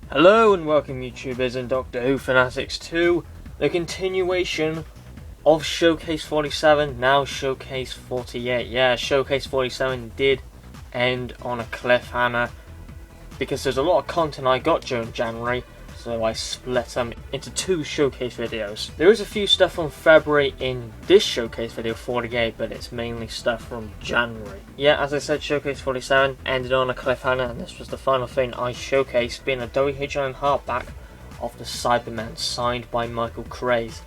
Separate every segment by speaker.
Speaker 1: Hello and welcome YouTubers and Doctor Who fanatics to the continuation of Showcase 47, now Showcase 48. Yeah, Showcase 47 did end on a cliffhanger because there's a lot of content I got during January, so I split them into two Showcase videos. There is a few stuff from February in this Showcase video 48, but it's mainly stuff from January. Yeah, as I said, Showcase 47 ended on a cliffhanger, and this was the final thing I showcased, being a WHM hardback of the Cyberman signed by Michael Craze.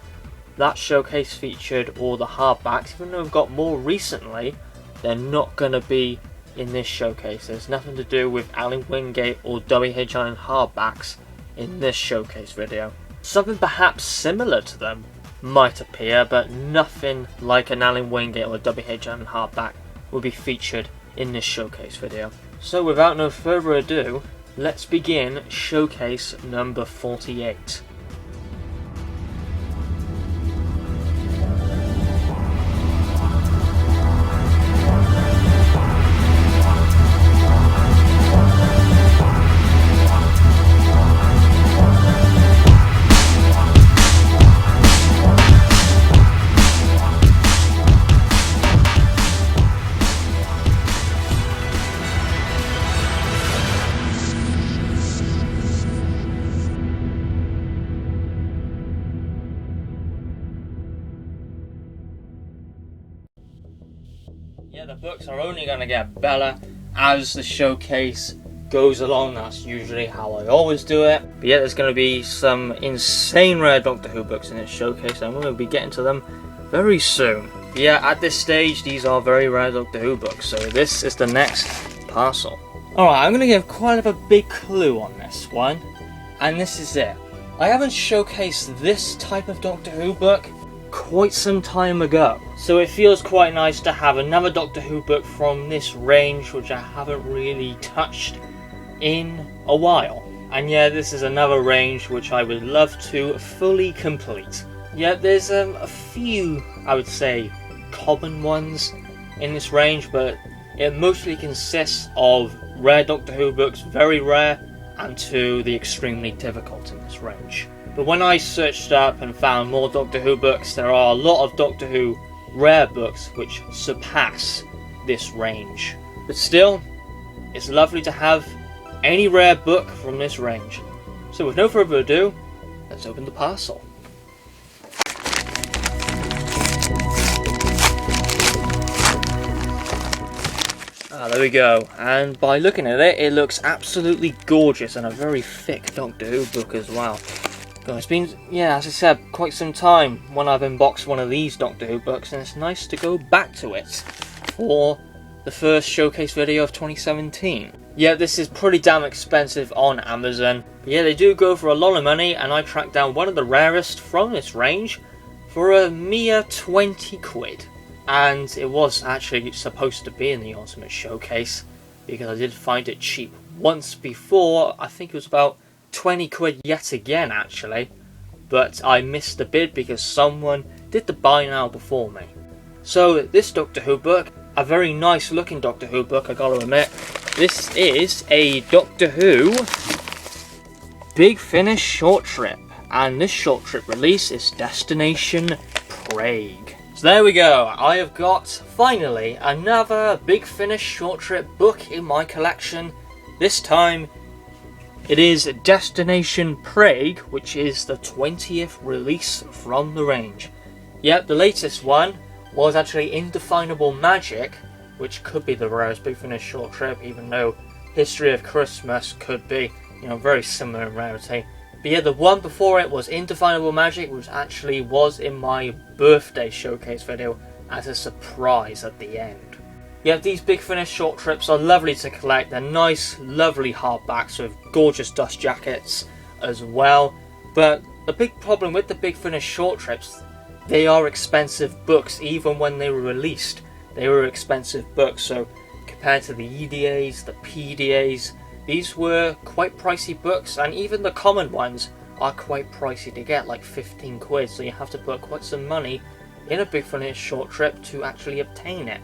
Speaker 1: That showcase featured all the hardbacks. Even though we've got more recently, they're not going to be in this showcase. There's nothing to do with Alan Wingate or WHM hardbacks in this showcase video. Something perhaps similar to them might appear, but nothing like an Alan Wingate or WHM hardback will be featured in this showcase video. So without no further ado, let's begin showcase number 48. Yeah, the books are only going to get better as the showcase goes along. That's usually how I always do it. But yeah, there's going to be some insane rare Doctor Who books in this showcase, and we're going to be getting to them very soon. But yeah, at this stage, these are very rare Doctor Who books, so this is the next parcel. Alright, I'm going to give quite a big clue on this one, and this is it. I haven't showcased this type of Doctor Who book quite some time ago, so it feels quite nice to have another Doctor Who book from this range, which I haven't really touched in a while. And yeah, this is another range which I would love to fully complete. Yeah, there's a few, I would say, common ones in this range, but it mostly consists of rare Doctor Who books, very rare, and to the extremely difficult in this range. But when I searched up and found more Doctor Who books, there are a lot of Doctor Who rare books which surpass this range. But still, it's lovely to have any rare book from this range. So with no further ado, let's open the parcel. There we go, and by looking at it, it looks absolutely gorgeous and a very thick Doctor Who book as well. It's been, yeah, as I said, quite some time when I've unboxed one of these Doctor Who books, and it's nice to go back to it for the first showcase video of 2017. Yeah, this is pretty damn expensive on Amazon, but yeah, they do go for a lot of money, and I tracked down one of the rarest from this range for a mere 20 quid. And it was actually supposed to be in the Ultimate Showcase, because I did find it cheap once before. I think it was about 20 quid yet again actually, but I missed the bid because someone did the buy now before me. So this Doctor Who book, a very nice looking Doctor Who book, I gotta admit. This is a Doctor Who Big Finish short trip, and this short trip release is Destination Prague. So there we go, I have got finally another Big Finish short trip book in my collection. This time it is Destination Prague, which is the 20th release from the range. Yep, the latest one was actually Indefinable Magic, which could be the rarest Big Finish short trip, even though History of Christmas could be, very similar in rarity. But yeah, the one before it was Indefinable Magic, which actually was in my birthday showcase video as a surprise at the end. Yeah, these Big Finish short trips are lovely to collect. They're nice, lovely hardbacks with gorgeous dust jackets as well. But the big problem with the Big Finish short trips, they are expensive books. Even when they were released, they were expensive books. So compared to the EDAs, the PDAs, these were quite pricey books, and even the common ones are quite pricey to get, like 15 quid. So you have to put quite some money in a Big Finish short trip to actually obtain it.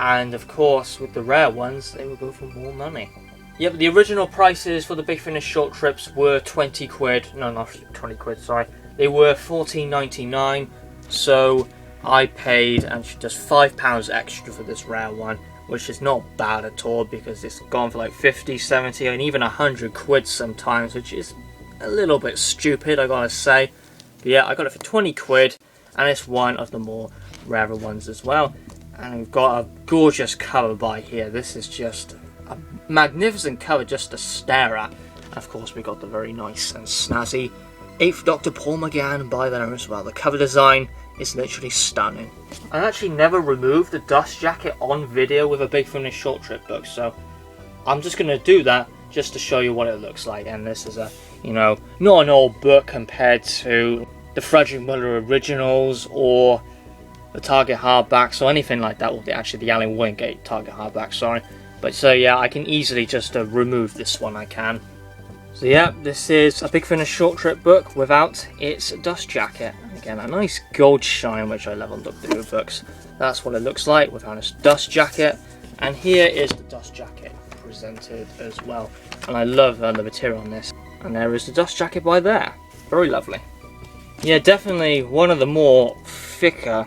Speaker 1: And of course, with the rare ones, they will go for more money. Yep, the original prices for the Big Finish short trips were 20 quid. No, not 20 quid, sorry. They were $14.99. So I paid just £5 extra for this rare one, which is not bad at all because it's gone for like 50, 70, and even 100 quid sometimes, which is a little bit stupid, I gotta say. But yeah, I got it for 20 quid, and it's one of the more rarer ones as well. And we've got a gorgeous cover by here. This is just a magnificent cover just to stare at. And of course, we got the very nice and snazzy 8th Doctor Paul McGann by there as well. The cover design is literally stunning. I actually never removed the dust jacket on video with a Big Finish short trip book, so I'm just going to do that just to show you what it looks like. And this is a, you know, not an old book compared to the Frederick Muller originals or the Target hardbacks or anything like that. Well, actually the Alan Wingate Target hardback, sorry. But so yeah, I can easily just remove this one, I can. So yeah, this is a Big Finish short trip book without its dust jacket. And again, a nice gold shine, which I love on Doctor Who books. That's what it looks like without its dust jacket. And here is the dust jacket presented as well. And I love the material on this. And there is the dust jacket by there. Very lovely. Yeah, definitely one of the more thicker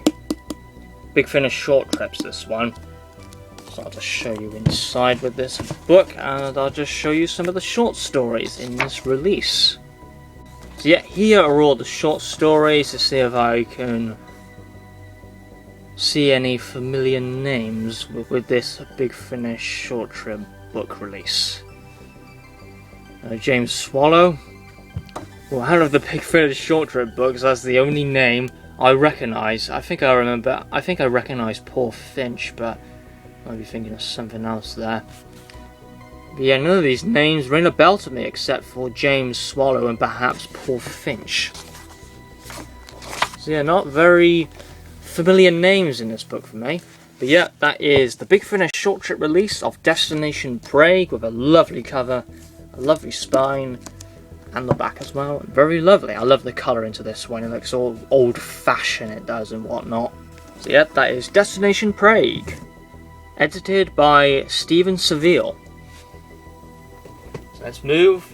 Speaker 1: Big Finish short trips, this one. So I'll just show you inside with this book, and I'll just show you some of the short stories in this release. So yeah, here are all the short stories to see if I can see any familiar names with this Big Finish short trip book release. James Swallow. Well, out of the Big Finish short trip books, that's the only name I recognise. I think I recognise Paul Finch, but I might be thinking of something else there. But yeah, none of these names ring a bell to me except for James Swallow and perhaps Paul Finch. So yeah, not very familiar names in this book for me. But yeah, that is the Big Finish short trip release of Destination Prague with a lovely cover, a lovely spine, and the back as well. Very lovely. I love the colour into this one. It looks all old-fashioned, it does, and whatnot. So yeah, that is Destination Prague. Edited by Stephen Seville. So let's move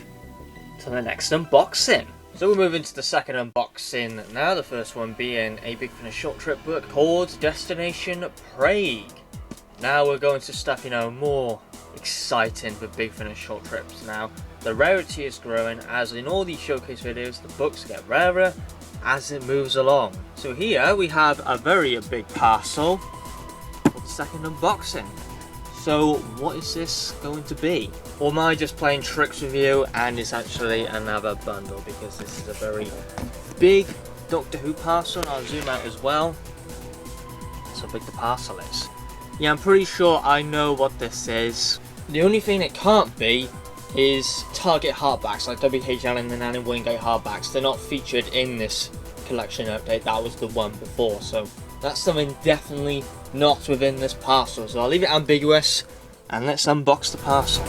Speaker 1: to the next unboxing. So we're moving to the second unboxing now. The first one being a Big Finish short trip book called Destination Prague. Now we're going to stuff, you know, more exciting for Big Finish short trips now. The rarity is growing, as in all these showcase videos, the books get rarer as it moves along. So here we have a very big parcel for the second unboxing. So what is this going to be? Or am I just playing tricks with you and it's actually another bundle, because this is a very big Doctor Who parcel. I'll zoom out as well. That's how big the parcel is. Yeah, I'm pretty sure I know what this is. The only thing it can't be is Target hardbacks, like W.H. Allen and Alan Wingate hardbacks. They're not featured in this collection update. That was the one before, so that's something definitely not within this parcel. So I'll leave it ambiguous and let's unbox the parcel.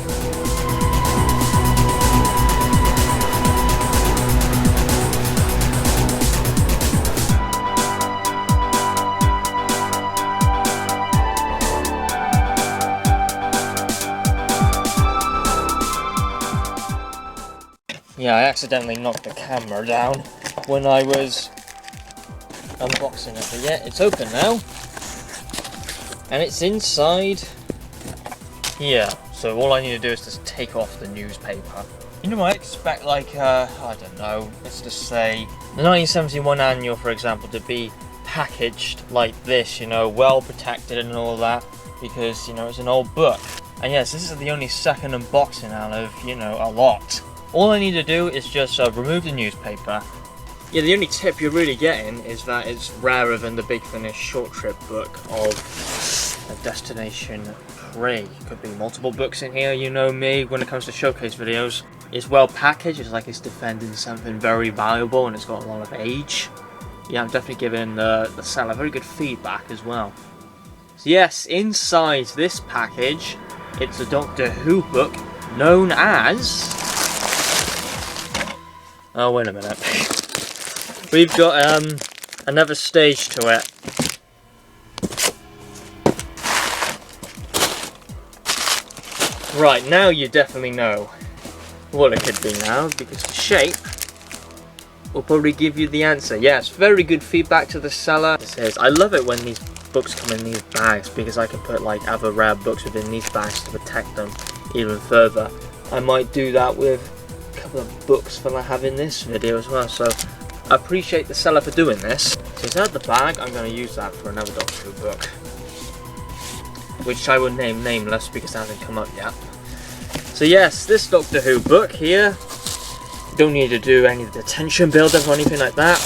Speaker 1: Yeah, I accidentally knocked the camera down when I was unboxing it, but yeah, it's open now. And it's inside here. So all I need to do is just take off the newspaper. You know, I expect like, I don't know, let's just say the 1971 annual, for example, to be packaged like this, you know, well protected and all that, because, you know, it's an old book. And yes, this is the only second unboxing out of, you know, a lot. All I need to do is just remove the newspaper. Yeah, the only tip you're really getting is that it's rarer than the Big Finish short trip book of Destination Prague. Could be multiple books in here, you know me, when it comes to showcase videos. It's well packaged, it's like it's defending something very valuable and it's got a lot of age. Yeah, I'm definitely giving the seller very good feedback as well. So yes, inside this package, it's a Doctor Who book known as... Oh, wait a minute. We've got another stage to it. Right, now you definitely know what it could be now, because the shape will probably give you the answer. Yes, very good feedback to the seller. It says, I love it when these books come in these bags, because I can put like other rare books within these bags to protect them even further. I might do that with a couple of books that I have in this video as well, so I appreciate the seller for doing this. So inside the bag, I'm going to use that for another Doctor Who book, which I will name Nameless because it hasn't come up yet. So yes, this Doctor Who book here, don't need to do any attention build-up or anything like that.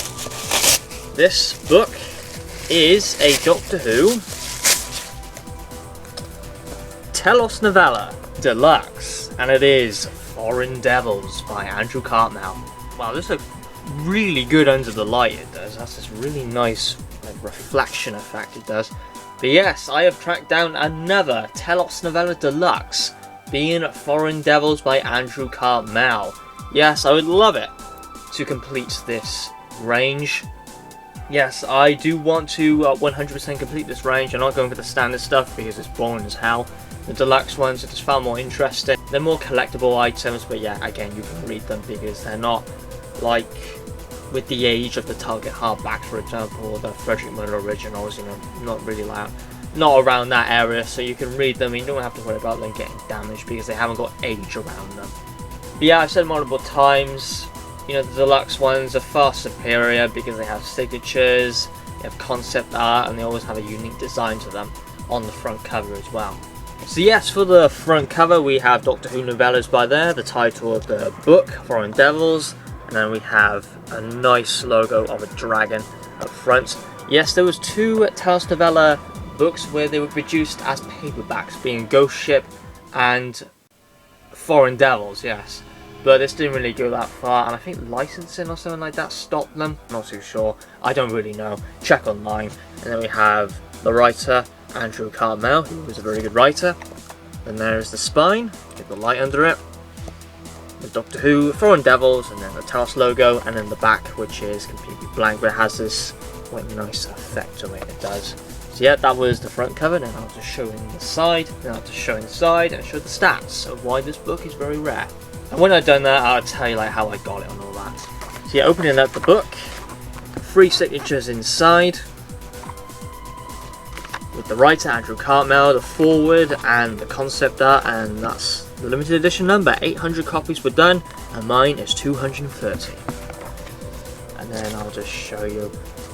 Speaker 1: This book is a Doctor Who Telos novella deluxe, and it is Foreign Devils by Andrew Cartmel. Wow, this looks really good under the light. It does. That's this really nice like reflection effect it does. But yes, I have tracked down another Telos novella deluxe, being Foreign Devils by Andrew Cartmel. Yes, I would love it to complete this range. Yes, I do want to 100% complete this range. I'm not going for the standard stuff because it's boring as hell. The deluxe ones are just far more interesting. They're more collectible items, but yeah, again, you can read them because they're not like with the age of the Target hardback, for example, or the Frederick Miller originals, you know, not really loud. Not around that area, so you can read them and you don't have to worry about them getting damaged because they haven't got age around them. But yeah, I've said multiple times, you know, the deluxe ones are far superior because they have signatures, they have concept art, and they always have a unique design to them on the front cover as well. So yes, for the front cover we have Doctor Who novellas by there, the title of the book, Foreign Devils, and then we have a nice logo of a dragon up front. Yes, there was two Telos novella books where they were produced as paperbacks, being Ghost Ship and Foreign Devils, yes. But this didn't really go that far, and I think licensing or something like that stopped them. Not too sure. I don't really know. Check online. And then we have the writer, Andrew Cartmel, who was a very good writer. And there's the spine, get the light under it. The Doctor Who, Foreign Devils, and then the Telos logo, and then the back, which is completely blank, but it has this quite nice effect to it, it does. So yeah, that was the front cover. Then I'll just show in the side, then I'll just show in the side and show the stats of why this book is very rare. And when I've done that, I'll tell you like how I got it and all that. So yeah, opening up the book, 3 signatures inside, with the writer Andrew Cartmel, the foreword and the concept art, and that's the limited edition number. 800 copies were done, and mine is 230. And then I'll just show you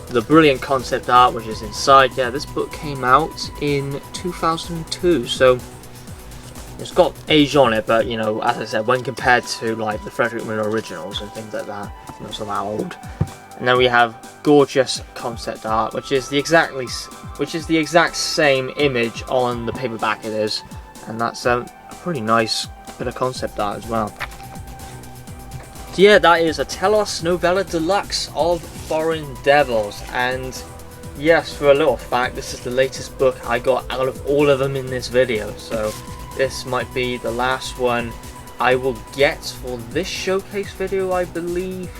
Speaker 1: the brilliant concept art which is inside. Yeah, this book came out in 2002, so it's got age on it, but you know, as I said, when compared to like the Frederick Miller originals and things like that, it's not that old. And then we have gorgeous concept art, which is the exact same image on the paperback it is, and that's a pretty nice bit of concept art as well. So yeah, that is a Telos novella deluxe of Foreign Devils, and yes, for a little fact, this is the latest book I got out of all of them in this video, so this might be the last one I will get for this showcase video, I believe,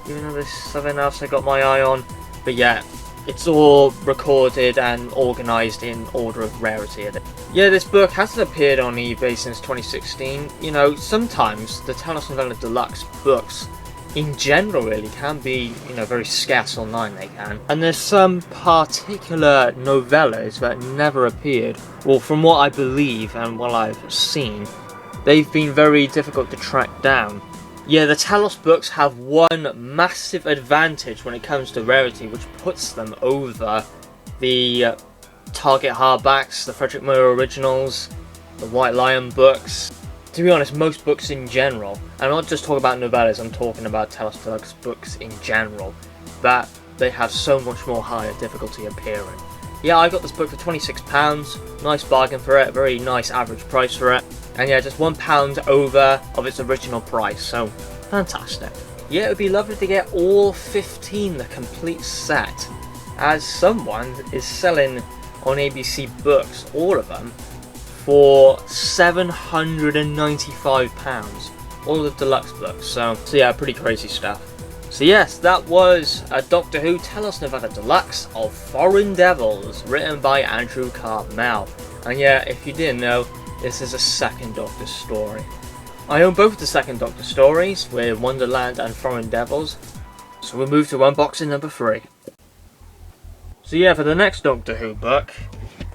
Speaker 1: even though there's something else I got my eye on. But yeah, it's all recorded and organised in order of rarity. Yeah, this book hasn't appeared on eBay since 2016. You know, sometimes the Telos Novella Deluxe books in general really can be, you know, very scarce online, they can. And there's some particular novellas that never appeared. Well, from what I believe and what I've seen, they've been very difficult to track down. Yeah, the Telos books have one massive advantage when it comes to rarity, which puts them over the Target hardbacks, the Frederick Miller originals, the White Lion books. To be honest, most books in general, I'm not just talking about novellas, I'm talking about Telos Deluxe books in general, that they have so much more higher difficulty appearing. Yeah, I got this book for £26, nice bargain for it, very nice average price for it, and yeah, just £1 over of its original price, so fantastic. Yeah, it would be lovely to get all 15, the complete set, as someone is selling on ABC Books, all of them, for £795, all the deluxe books, so yeah, pretty crazy stuff. So yes, that was a Doctor Who Telos Novella Deluxe of Foreign Devils, written by Andrew Cartmel. And yeah, if you didn't know, this is a second Doctor story. I own both the second Doctor stories, with Wonderland and Foreign Devils, so we'll move to unboxing number 3. So yeah, for the next Doctor Who book,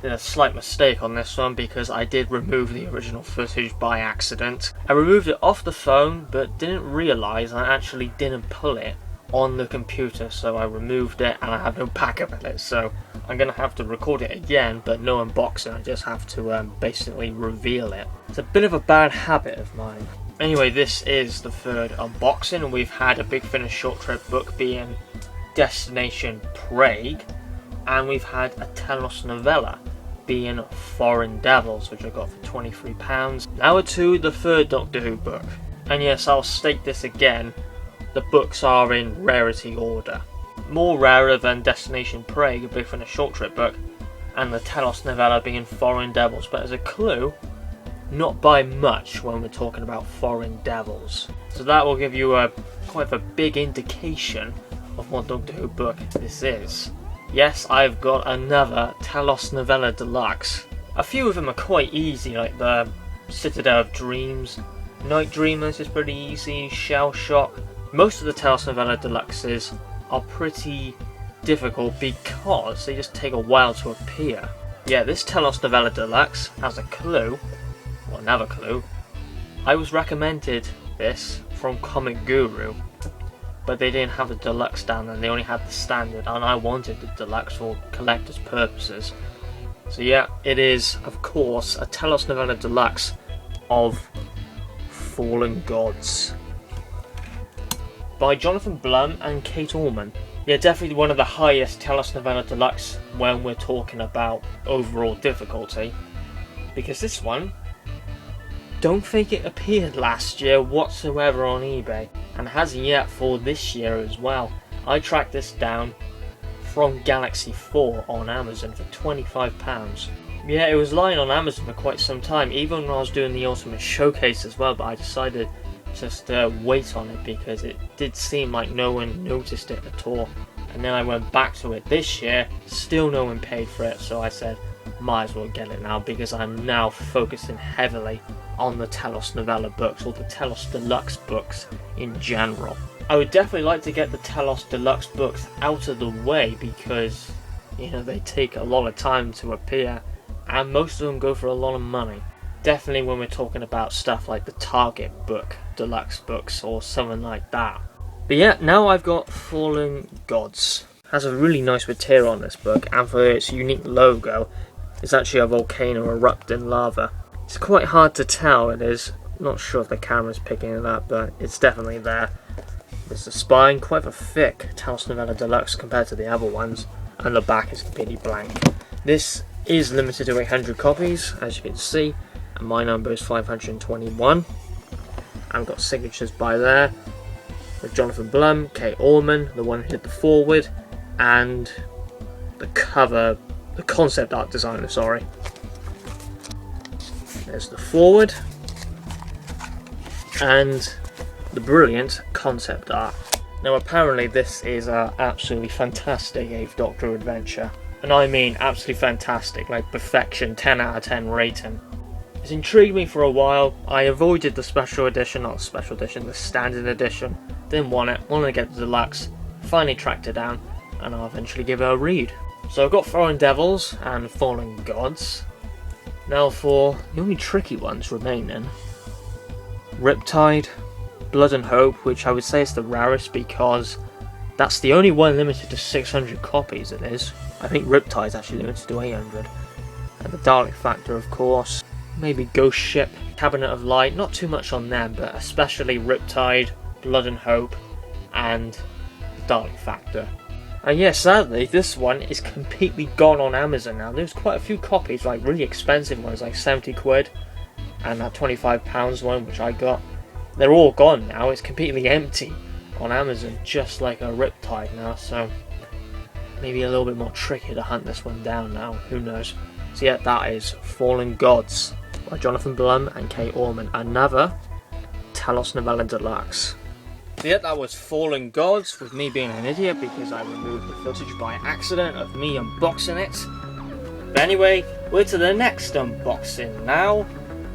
Speaker 1: did a slight mistake on this one because I did remove the original footage by accident. I removed it off the phone, but didn't realise I actually didn't pull it on the computer, so I removed it and I have no backup of it, so I'm going to have to record it again, but no unboxing. I just have to basically reveal it. It's a bit of a bad habit of mine. Anyway, this is the third unboxing, and we've had a Big Finish short trip book being Destination Prague, and we've had a Telos novella being Foreign Devils, which I got for £23. Now to the third Doctor Who book. And yes, I'll state this again, the books are in rarity order. More rarer than Destination Prague, a Big Finish short trip book, and the Telos novella being Foreign Devils, but as a clue, not by much when we're talking about Foreign Devils. So that will give you quite a big indication of what Doctor Who book this is. Yes, I've got another Telos novella deluxe. A few of them are quite easy, like the Citadel of Dreams, Night Dreamers is pretty easy, Shell Shock. Most of the Telos novella deluxes are pretty difficult because they just take a while to appear. Yeah, this Telos novella deluxe has a clue, or another clue. I was recommended this from Comic Guru, but they didn't have the deluxe down there, they only had the standard, and I wanted the deluxe for collector's purposes. So yeah, it is of course a Telos novella deluxe of Fallen Gods by Jonathan Blum and Kate Orman. Yeah, definitely one of the highest Telos novella deluxe when we're talking about overall difficulty, because this one, don't think it appeared last year whatsoever on eBay, and hasn't yet for this year as well. I tracked this down from Galaxy 4 on Amazon for £25. Yeah, it was lying on Amazon for quite some time, even when I was doing the Ultimate Showcase as well, but I decided just to wait on it because it did seem like no one noticed it at all. And then I went back to it this year, still no one paid for it, so I said might as well get it now, because I'm now focusing heavily on the Telos novella books, or the Telos deluxe books in general. I would definitely like to get the Telos deluxe books out of the way because, you know, they take a lot of time to appear and most of them go for a lot of money. Definitely when we're talking about stuff like the Target book, deluxe books, or something like that. But yeah, now I've got Fallen Gods. It has a really nice material on this book, and for its unique logo, it's actually a volcano erupting lava. It's quite hard to tell, it is. Not sure if the camera's picking it up, but it's definitely there. There's the spine, quite a thick Telos novella deluxe compared to the other ones, and the back is completely blank. This is limited to 800 copies, as you can see, and my number is 521. I've got signatures by there with Jonathan Blum, Kate Orman, the one who did the foreword, and the cover, the concept art designer, sorry. There's the foreword and the brilliant concept art. Now apparently this is an absolutely fantastic 8th Doctor adventure, and I mean absolutely fantastic, like perfection, 10 out of 10 rating. It's intrigued me for a while. I avoided the special edition, not the special edition, the standard edition. Didn't want it, wanted to get the deluxe, finally tracked it down, and I'll eventually give it a read. So I've got Foreign Devils and Fallen Gods. Now for the only tricky ones remaining. Riptide, Blood and Hope, which I would say is the rarest because that's the only one limited to 600 copies it is. I think Riptide is actually limited to 800. And the Dalek Factor, of course. Maybe Ghost Ship, Cabinet of Light, not too much on them, but especially Riptide, Blood and Hope, and Dalek Factor. And yes, sadly, this one is completely gone on Amazon now. There's quite a few copies, like really expensive ones, like 70 quid, and that £25 one, which I got. They're all gone now, it's completely empty on Amazon, just like a Riptide now, so maybe a little bit more tricky to hunt this one down now, who knows. So yeah, that is Fallen Gods by Jonathan Blum and Kate Orman, another Telos novella deluxe. So yeah, that was Fallen Gods, with me being an idiot because I removed the footage by accident of me unboxing it. But anyway, we're to the next unboxing now,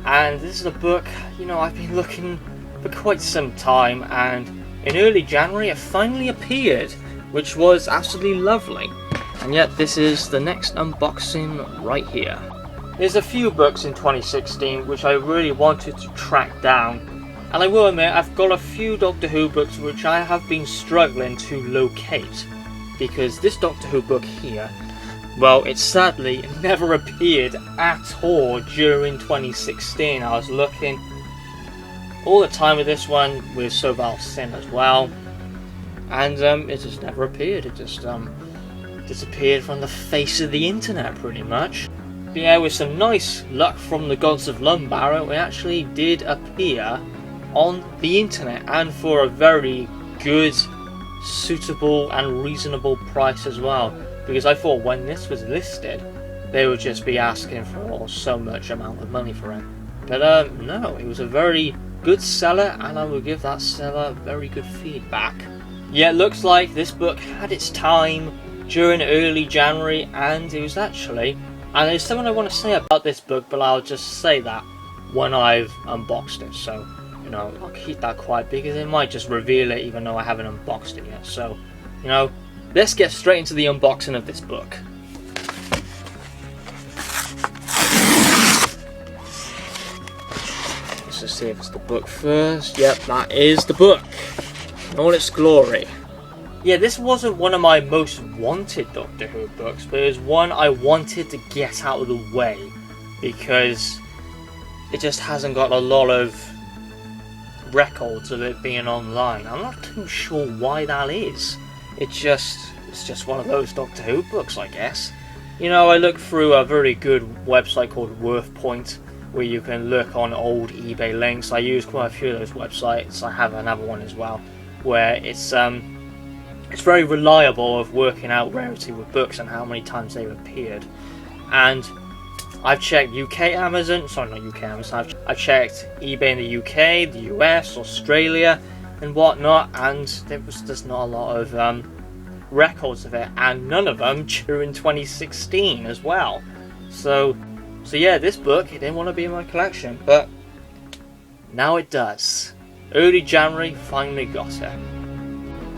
Speaker 1: And this is a book, you know, I've been looking for quite some time, and in early January it finally appeared, which was absolutely lovely. And yet this is the next unboxing right here. There's a few books in 2016 which I really wanted to track down, and I will admit I've got a few Doctor Who books which I have been struggling to locate, because this Doctor Who book here, well, it sadly never appeared at all during 2016. I was looking all the time with this one, with Telos Ten as well, and it just never appeared. It just disappeared from the face of the internet pretty much. But yeah, with some nice luck from the gods of Lumbarrow, it actually did appear on the internet, and for a very good, suitable and reasonable price as well, because I thought when this was listed they would just be asking for so much amount of money for it. But no, it was a very good seller, and I will give that seller very good feedback. Yeah, it looks like this book had its time during early January, and it was actually, and there's something I want to say about this book, but I'll just say that when I've unboxed it. So, you know, I'll keep that quiet because it might just reveal it even though I haven't unboxed it yet. So, you know, let's get straight into the unboxing of this book. Let's just see if it's the book first. Yep, that is the book in all its glory. Yeah, this wasn't one of my most wanted Doctor Who books, but it was one I wanted to get out of the way because it just hasn't got a lot of records of it being online. I'm not too sure why that is. It's just one of those Doctor Who books, I guess. You know, I looked through a very good website called WorthPoint, where you can look on old eBay links. I use quite a few of those websites. I have another one as well, where it's very reliable of working out rarity with books and how many times they've appeared. And I've checked UK Amazon, sorry, not UK Amazon, I've checked eBay in the UK, the US, Australia and whatnot, and there was just not a lot of records of it, and none of them during 2016 as well. So yeah, this book, it didn't want to be in my collection, but now it does. Early January, finally got it.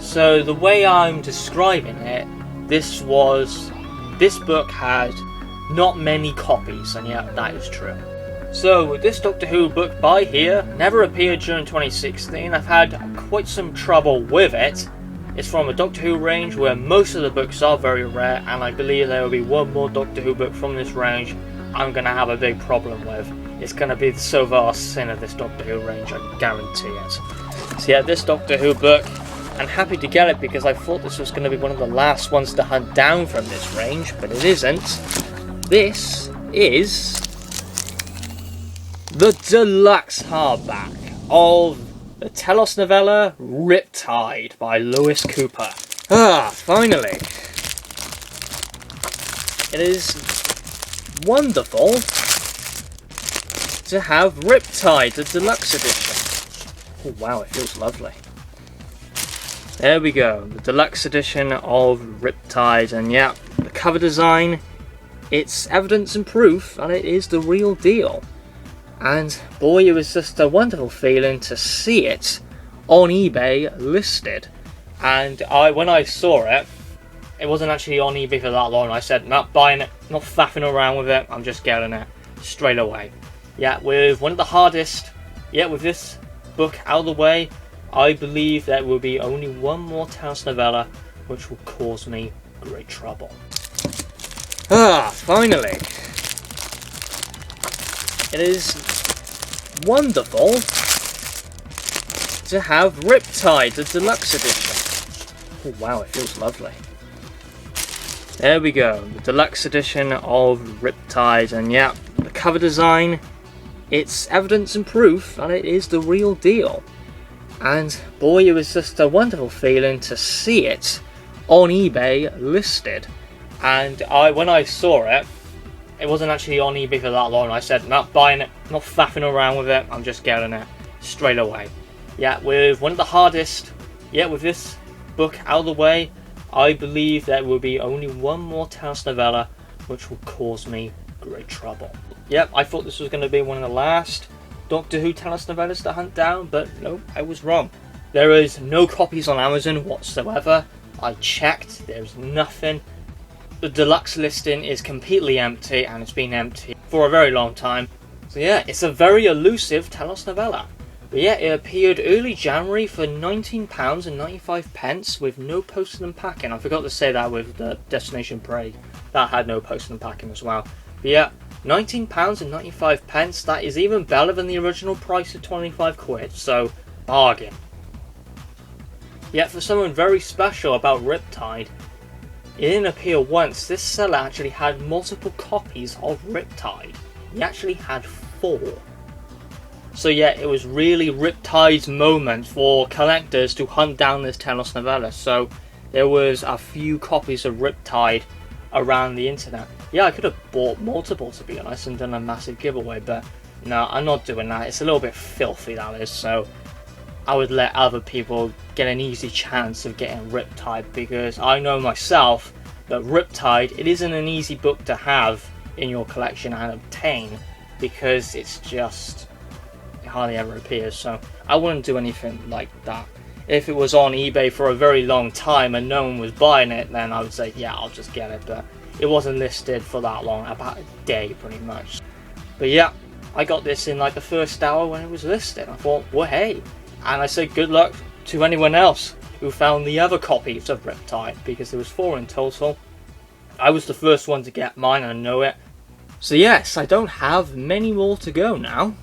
Speaker 1: So the way I'm describing it, this book had not many copies, and yeah, that is true. So this Doctor Who book by here never appeared during 2016. I've had quite some trouble with it. It's from a Doctor Who range where most of the books are very rare, and I believe there will be one more Doctor Who book from this range I'm going to have a big problem with. It's going to be the Telos Ten of this Doctor Who range, I guarantee it. So yeah, this Doctor Who book, I'm happy to get it because I thought this was going to be one of the last ones to hunt down from this range, but it isn't. This is the deluxe hardback of the Telos novella Riptide by Lewis Cooper. Ah, finally! It is wonderful to have Riptide, the deluxe edition. Oh wow, it feels lovely. There we go, the deluxe edition of Riptide, and yeah, the cover design, it's evidence and proof that it is the real deal. And boy, it was just a wonderful feeling to see it on eBay listed. And when I saw it, it wasn't actually on eBay for that long. I said, not buying it, not faffing around with it, I'm just getting it straight away. Yeah, with one of the hardest, yeah, with this book out of the way, I believe there will be only one more Telos novella which will cause me great trouble. Ah, finally! It is wonderful to have Riptide, the deluxe edition. Oh wow, it feels lovely. There we go, the deluxe edition of Riptide, and yeah, the cover design, it's evidence and proof that it is the real deal. And boy, it was just a wonderful feeling to see it on eBay listed. And when I saw it, it wasn't actually on eBay for that long. I said, not buying it, not faffing around with it, I'm just getting it straight away. Yeah, with one of the hardest, yeah, with this book out of the way, I believe there will be only one more Telos novella which will cause me great trouble. Yep, I thought this was going to be one of the last Doctor Who Telos novellas to hunt down, but no, I was wrong. There is no copies on Amazon whatsoever. I checked, there's nothing. The deluxe listing is completely empty, and it's been empty for a very long time. So yeah, it's a very elusive Telos novella. But yeah, it appeared early January for £19.95 with no posting and packing. I forgot to say that with the Destination Prey. That had no posting and packing as well. But yeah, £19.95, that is even better than the original price of 25 quid, so bargain. Yet for someone very special about Riptide, it didn't appear once. This seller actually had multiple copies of Riptide. He actually had 4. So yeah, it was really Riptide's moment for collectors to hunt down this Telos novella. So there was a few copies of Riptide around the internet. Yeah, I could have bought multiple, to be honest, and done a massive giveaway, but no, I'm not doing that. It's a little bit filthy, that is, so I would let other people get an easy chance of getting Riptide, because I know myself that Riptide, it isn't an easy book to have in your collection and obtain, because it's just, it hardly ever appears, so I wouldn't do anything like that. If it was on eBay for a very long time and no one was buying it, then I would say, yeah, I'll just get it, but it wasn't listed for that long, about a day pretty much. But yeah, I got this in like the first hour when it was listed. I thought, well, hey, and I said good luck to anyone else who found the other copies of Riptide, because there was 4 in total. I was the first one to get mine, I know it. So yes, I don't have many more to go now.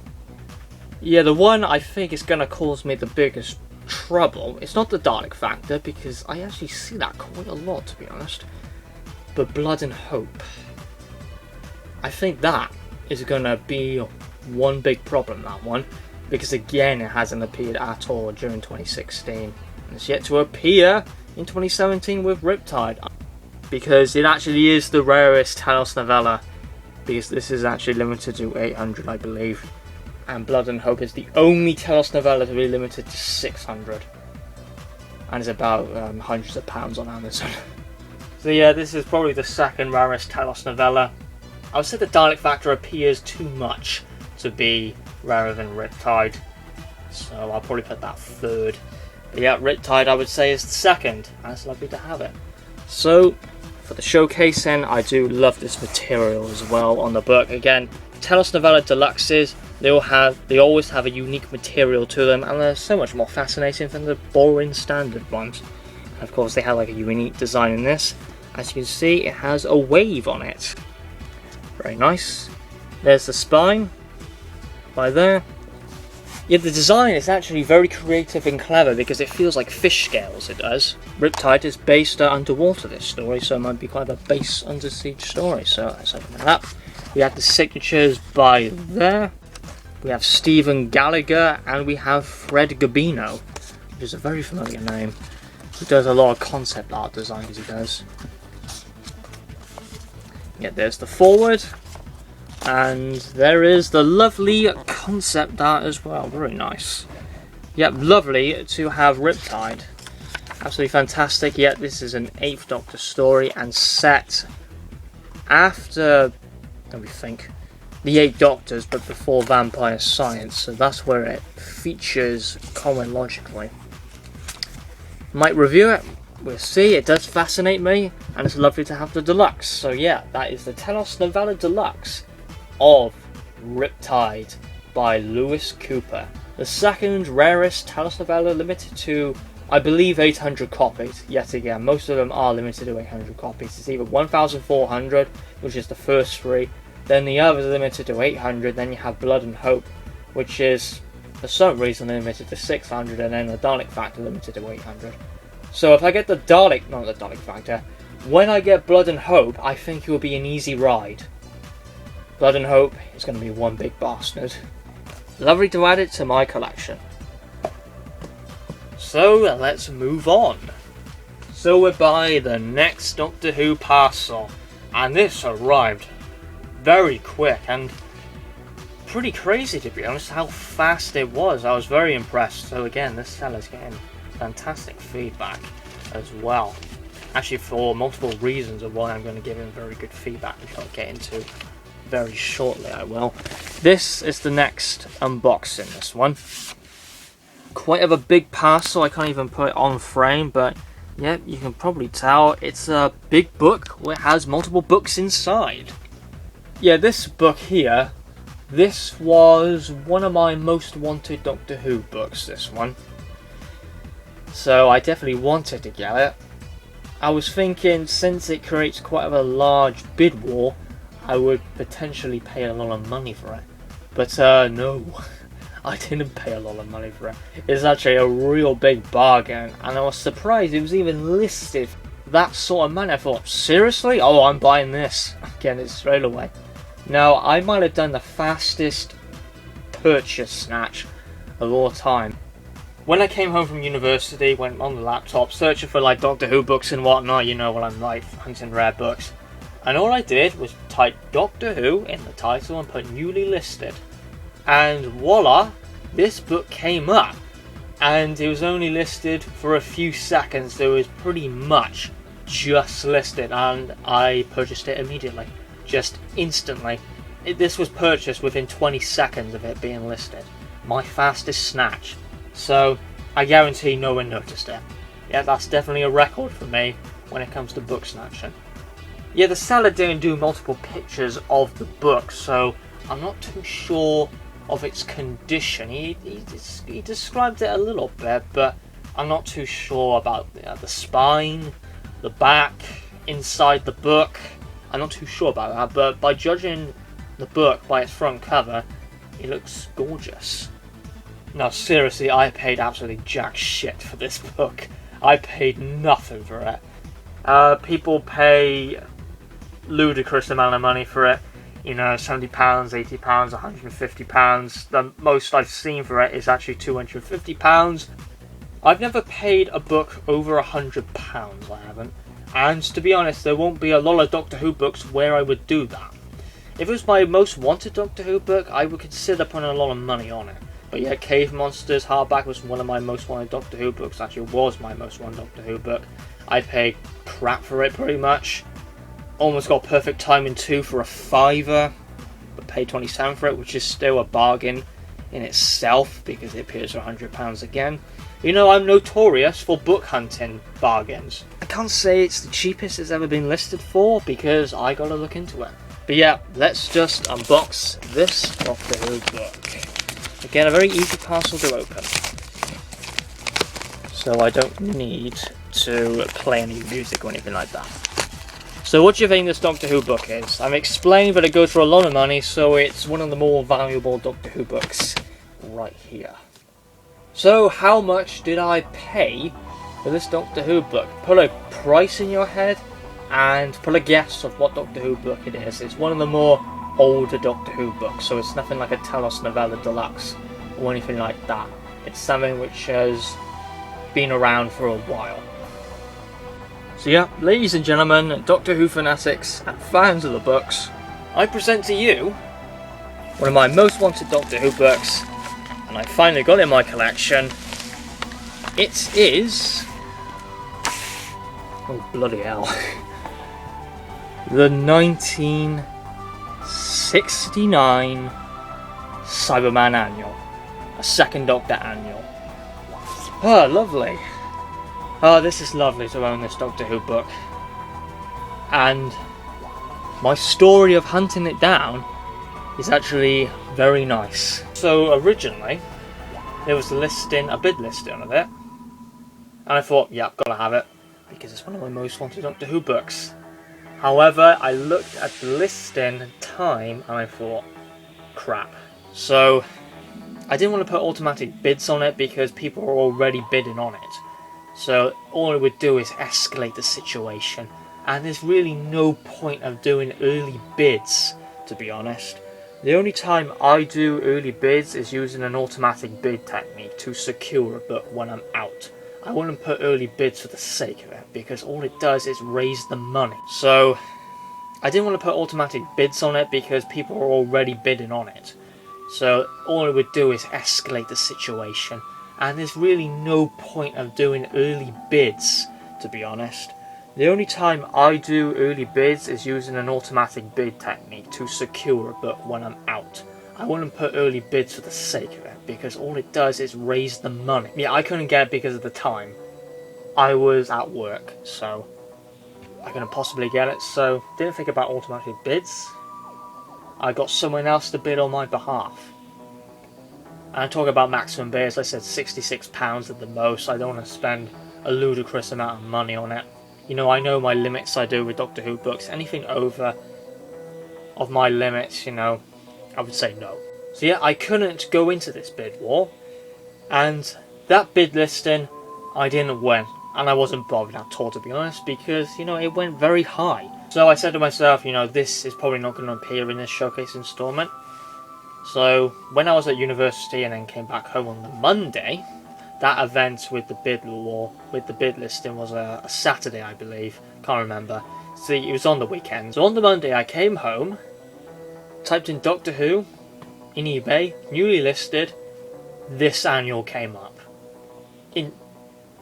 Speaker 1: Yeah, the one I think is going to cause me the biggest trouble, it's not the Dalek factor, because I actually see that quite a lot, to be honest, but Blood and Hope. I think that is going to be one big problem, that one, because again, it hasn't appeared at all during 2016, and it's yet to appear in 2017 with Riptide, because it actually is the rarest Telos novella, because this is actually limited to 800, I believe. And Blood and Hope is the only Telos novella to be limited to 600. And it's about hundreds of pounds on Amazon. So yeah, this is probably the second rarest Telos novella. I would say the Dalek factor appears too much to be rarer than Riptide. So I'll probably put that third. But yeah, Riptide I would say is the second. And it's lovely to have it. So, for the showcasing, I do love this material as well on the book. Again, Telos novella deluxes, they always have a unique material to them, and they're so much more fascinating than the boring standard ones. And of course, they have like a unique design in this. As you can see, it has a wave on it. Very nice. There's the spine by there. Yeah, the design is actually very creative and clever, because it feels like fish scales, it does. Riptide is based underwater, this story, so it might be quite a base under siege story. So let's open that up. We have the signatures by there. We have Stephen Gallagher, and we have Fred Gabino, which is a very familiar name. He does a lot of concept art designs, he does. Yeah, there's the forward. And there is the lovely concept art as well, very nice. Yep, lovely to have Riptide. Absolutely fantastic. Yet this is an 8th Doctor story and set after, let me think, the 8 Doctors, but before Vampire Science, so that's where it features chronologically. Might review it, we'll see. It does fascinate me, and it's lovely to have the deluxe. So yeah, that is the Telos Novella Deluxe of Riptide by Lewis Cooper. The second rarest Telos novella, limited to, I believe, 800 copies. Yet again, most of them are limited to 800 copies. It's either 1,400, which is the first 3, then the others are limited to 800, then you have Blood and Hope, which is for some reason limited to 600, and then the Dalek Factor limited to 800. So if I get the Dalek, not the Dalek Factor, when I get Blood and Hope, I think it will be an easy ride. Blood and Hope is going to be one big bastard. Lovely to add it to my collection. So let's move on. So we're by the next Doctor Who parcel, and this arrived very quick and pretty crazy, to be honest, how fast it was. I was very impressed. So again, this seller's getting fantastic feedback as well. Actually, for multiple reasons of why I'm going to give him very good feedback, which I'll get into very shortly, I will. This is the next unboxing, this one. Quite of a big parcel, I can't even put it on frame, but yeah, you can probably tell it's a big book where it has multiple books inside. Yeah, this book here, this was one of my most wanted Doctor Who books, this one. So I definitely wanted to get it. I was thinking, since it creates quite a large bid war, I would potentially pay a lot of money for it. But no, I didn't pay a lot of money for it. It's actually a real big bargain, and I was surprised it was even listed that sort of money. I thought, seriously? Oh, I'm buying this. I'm getting it straight away. Now, I might have done the fastest purchase snatch of all time. When I came home from university, went on the laptop, searching for like Doctor Who books and whatnot, you know what I'm like, hunting rare books. And all I did was type Doctor Who in the title and put newly listed. And voila, this book came up. And it was only listed for a few seconds, so it was pretty much just listed, and I purchased it immediately. Just instantly. This was purchased within 20 seconds of it being listed. My fastest snatch. So, I guarantee no one noticed it. Yeah, that's definitely a record for me when it comes to book snatching. Yeah, the seller didn't do multiple pictures of the book, so I'm not too sure of its condition. He described it a little bit, but I'm not too sure about the spine, the back, inside the book. I'm not too sure about that, but by judging the book by its front cover, it looks gorgeous. Now seriously, I paid absolutely jack shit for this book. I paid nothing for it. People pay ludicrous amount of money for it. You know, £70, £80, £150. The most I've seen for it is actually £250. I've never paid a book over £100, I haven't. And to be honest, there won't be a lot of Doctor Who books where I would do that. If it was my most wanted Doctor Who book, I would consider putting a lot of money on it. But yeah, Cave Monsters hardback was one of my most wanted Doctor Who books. Actually, was my most wanted Doctor Who book. I paid crap for it pretty much. Almost got Perfect Timing 2 for a £5, but paid 27 for it, which is still a bargain in itself because it appears for £100 again. You know, I'm notorious for book hunting bargains. I can't say it's the cheapest it's ever been listed for because I gotta look into it. But yeah, let's just unbox this Doctor Who book. Again, a very easy parcel to open, so I don't need to play any music or anything like that. So what do you think this Doctor Who book is? I've explained that it goes for a lot of money, so it's one of the more valuable Doctor Who books right here. So how much did I pay for this Doctor Who book? Put a price in your head and put a guess of what Doctor Who book it is. It's one of the more older Doctor Who books, so it's nothing like a Telos novella deluxe or anything like that. It's something which has been around for a while. So yeah, ladies and gentlemen, Doctor Who fanatics and fans of the books, I present to you one of my most wanted Doctor Who books, and I finally got it in my collection. It is... oh bloody hell. The 1969 Cyberman Annual. A Second Doctor Annual. Ah, lovely. Oh, this is lovely to own this Doctor Who book. And my story of hunting it down is actually very nice. So originally, there was a bid listing of it. And I thought, yeah, gotta have it, because it's one of my most wanted Doctor Who books. However, I looked at the listing time and I thought, crap. So, I didn't want to put automatic bids on it because people are already bidding on it. So all it would do is escalate the situation, and there's really no point of doing early bids, to be honest. The only time I do early bids is using an automatic bid technique to secure a book when I'm out. I wouldn't put early bids for the sake of it, because all it does is raise the money. So I didn't want to put automatic bids on it because people are already bidding on it. So all it would do is escalate the situation. And there's really no point of doing early bids, to be honest. The only time I do early bids is using an automatic bid technique to secure a book when I'm out. I wouldn't put early bids for the sake of it, because all it does is raise the money. Yeah, I couldn't get it because of the time. I was at work, so I couldn't possibly get it, so didn't think about automatic bids. I got someone else to bid on my behalf. And I'm talking about maximum bid, as I said, £66 at the most. I don't want to spend a ludicrous amount of money on it. You know, I know my limits I do with Doctor Who books. Anything over of my limits, you know, I would say no. So yeah, I couldn't go into this bid war. And that bid listing, I didn't win. And I wasn't bothered at all, to be honest, because, you know, it went very high. So I said to myself, you know, this is probably not going to appear in this showcase installment. So when I was at university and then came back home on the Monday, that event with the bid war, with the bid listing, was a Saturday, I believe. Can't remember. See, it was on the weekend. So on the Monday, I came home, typed in Doctor Who in eBay, newly listed. This annual came up.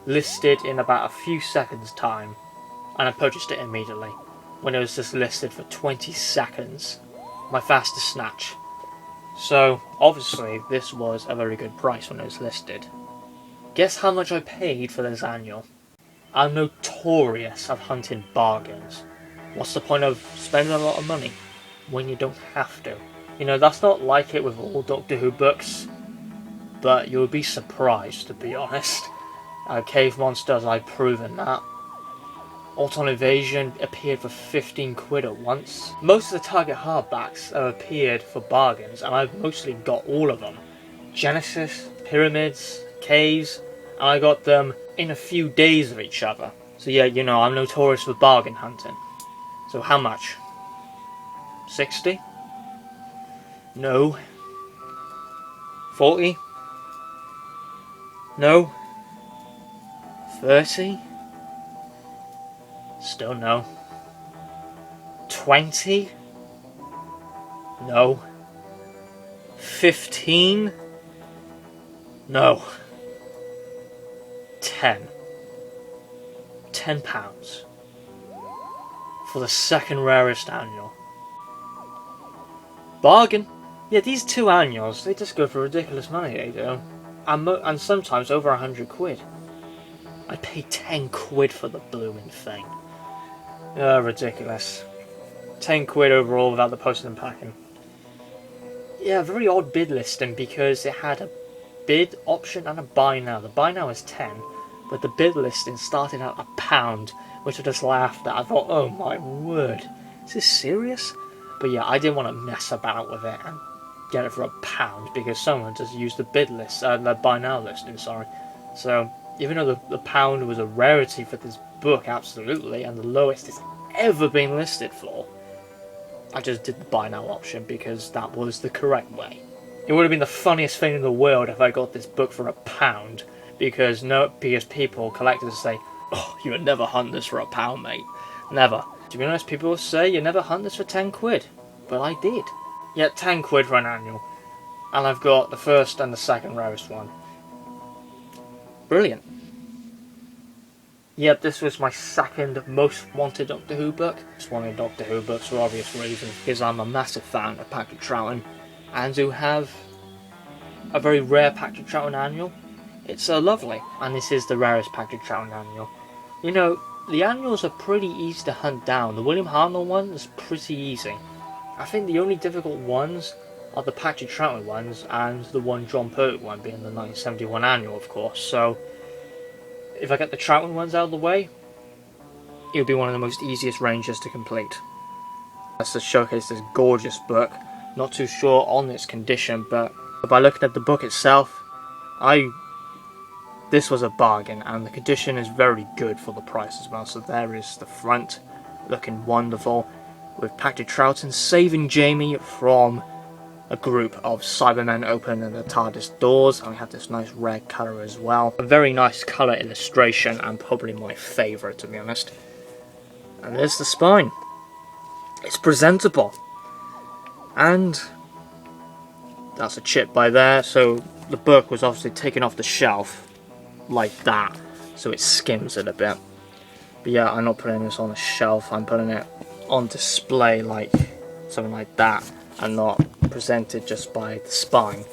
Speaker 1: Listed in about a few seconds' time, and I purchased it immediately when it was just listed for 20 seconds. My fastest snatch. So obviously, this was a very good price when it was listed. Guess how much I paid for this annual? I'm notorious at hunting bargains. What's the point of spending a lot of money when you don't have to? You know, that's not like it with all Doctor Who books, but you would be surprised, to be honest. Cave Monsters, I've proven that. Auton Invasion appeared for 15 quid at once. Most of the Target hardbacks have appeared for bargains, and I've mostly got all of them. Genesis, Pyramids, Caves, and I got them in a few days of each other. So yeah, you know, I'm notorious for bargain hunting. So how much? 60? No. 40? No. 30? Still no. 20? No. 15? No. 10. £10 for the second rarest annual. Bargain. Yeah, these two annuals, they just go for ridiculous money, they do. And sometimes over 100 quid. I paid 10 quid for the blooming thing. Ridiculous. 10 quid overall without the posting and packing. Yeah, very odd bid listing because it had a bid option and a buy now. The buy now is 10, but the bid listing started at £1, which I just laughed at. I thought, oh my word, is this serious? But yeah, I didn't want to mess about with it and get it for £1 because someone just used the bid list, the buy now listing, sorry. So even though the pound was a rarity for this book, absolutely, and the lowest it's ever been listed for, I just did the buy now option because that was the correct way. It would have been the funniest thing in the world if I got this book for £1 because people, collectors say, oh, you would never hunt this for £1, mate. Never. To be honest, people will say you never hunt this for 10 quid. But I did. Yeah, 10 quid for an annual. And I've got the first and the second rarest one. Brilliant. Yep, this was my second most wanted Doctor Who book. Just wanted Doctor Who books for obvious reasons, because I'm a massive fan of Patrick Troughton, and to have a very rare Patrick Troughton annual, it's lovely. And this is the rarest Patrick Troughton annual. You know, the annuals are pretty easy to hunt down. The William Hartnell one is pretty easy. I think the only difficult ones are the Patrick Troughton ones and the one John Pertwee one, being the 1971 annual, of course. So if I get the Troughton ones out of the way, it'll be one of the most easiest ranges to complete. That's to showcase this gorgeous book. Not too sure on its condition, but by looking at the book itself, this was a bargain, and the condition is very good for the price as well. So there is the front, looking wonderful, with Patrick Troughton saving Jamie from a group of Cybermen opening the TARDIS doors, and we have this nice red colour as well. A very nice colour illustration, and probably my favourite, to be honest. And there's the spine. It's presentable. And that's a chip by there, so the book was obviously taken off the shelf like that, so it skims it a bit. But But yeah, I'm not putting this on a shelf, I'm putting it on display like something like that, and not presented just by the spine,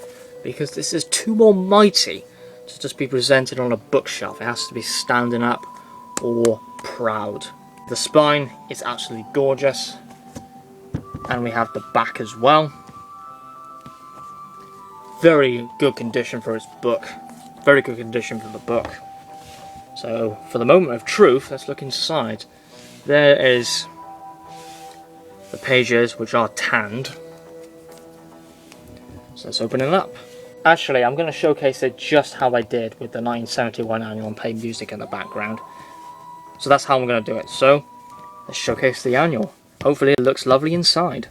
Speaker 1: because this is too almighty to just be presented on a bookshelf. It has to be standing up or proud. The spine is absolutely gorgeous, and we have the back as well. Very good condition for its book. Very good condition for the book. So for the moment of truth, let's look inside. There is the pages, which are tanned. So let's open it up. Actually, I'm going to showcase it just how I did with the 1971 annual and play music in the background. So that's how I'm going to do it. So let's showcase the annual. Hopefully it looks lovely inside.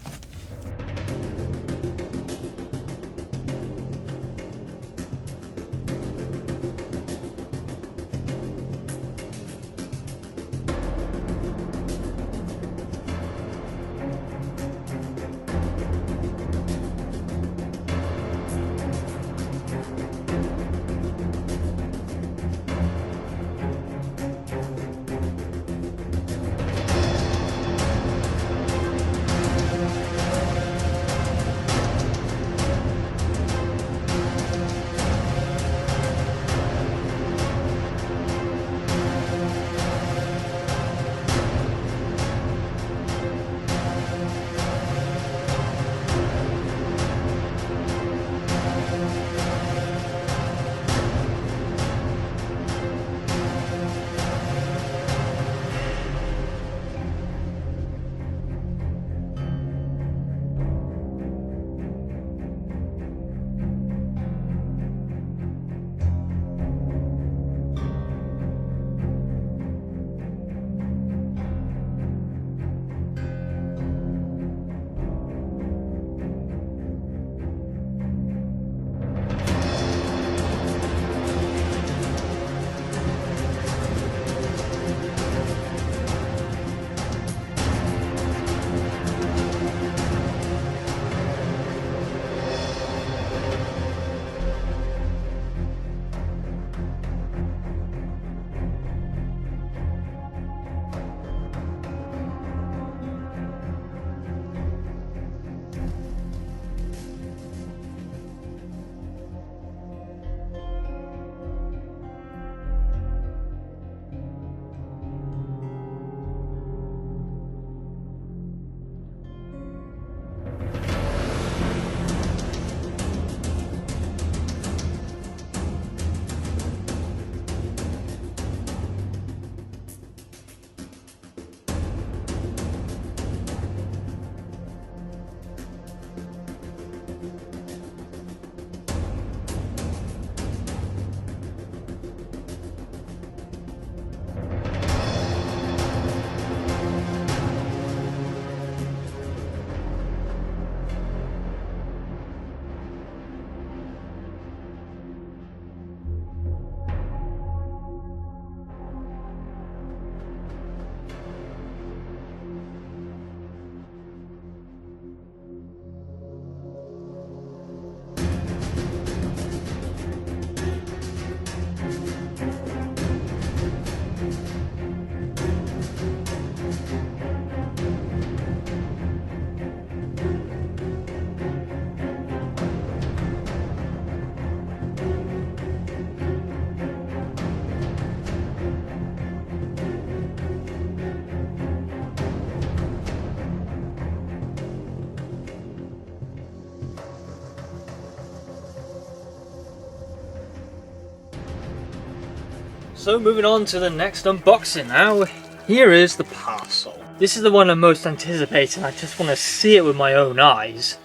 Speaker 1: So moving on to the next unboxing now. Here is the parcel. This is the one I'm most anticipating. I just want to see it with my own eyes.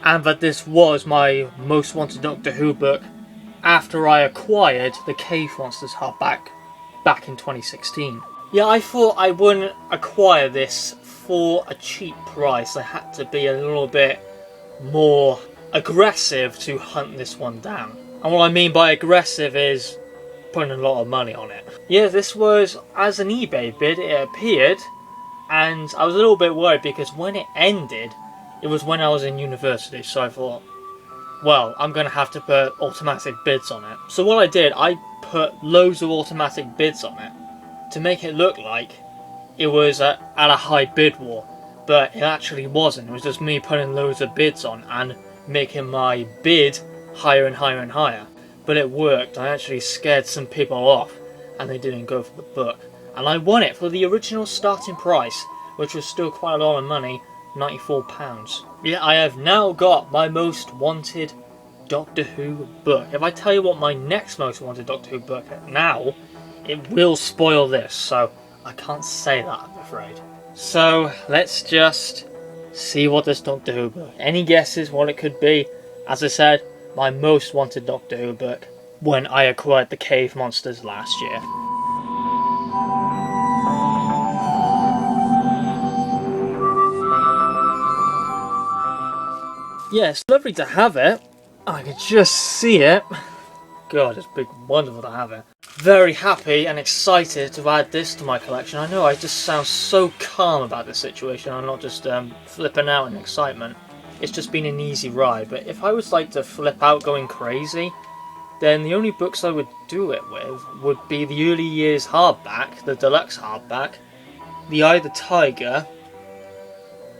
Speaker 1: And that this was my most wanted Doctor Who book after I acquired the Cave Monsters hardback back in 2016. Yeah, I thought I wouldn't acquire this for a cheap price. I had to be a little bit more aggressive to hunt this one down. And what I mean by aggressive is putting a lot of money on it. Yeah, this was as an eBay bid, it appeared, and I was a little bit worried because when it ended, it was when I was in university, so I thought, well, I'm going to have to put automatic bids on it. So what I did, I put loads of automatic bids on it, to make it look like it was at a high bid war, but it actually wasn't. It was just me putting loads of bids on and making my bid higher and higher and higher. But it worked. I actually scared some people off and they didn't go for the book. And I won it for the original starting price, which was still quite a lot of money, £94. Yeah, I have now got my most wanted Doctor Who book. If I tell you what my next most wanted Doctor Who book now, it will spoil this, so I can't say that, I'm afraid. So let's just see what this Doctor Who book. Any guesses what it could be? As I said, my most wanted Doctor Who book when I acquired the Cave Monsters last year. Yeah, it's lovely to have it. I can just see it. God, it's big, wonderful to have it. Very happy and excited to add this to my collection. I know I just sound so calm about this situation. I'm not just flipping out in excitement. It's just been an easy ride. But if I was like to flip out going crazy, then the only books I would do it with would be the early years hardback, the deluxe hardback, the Eye of the Tiger,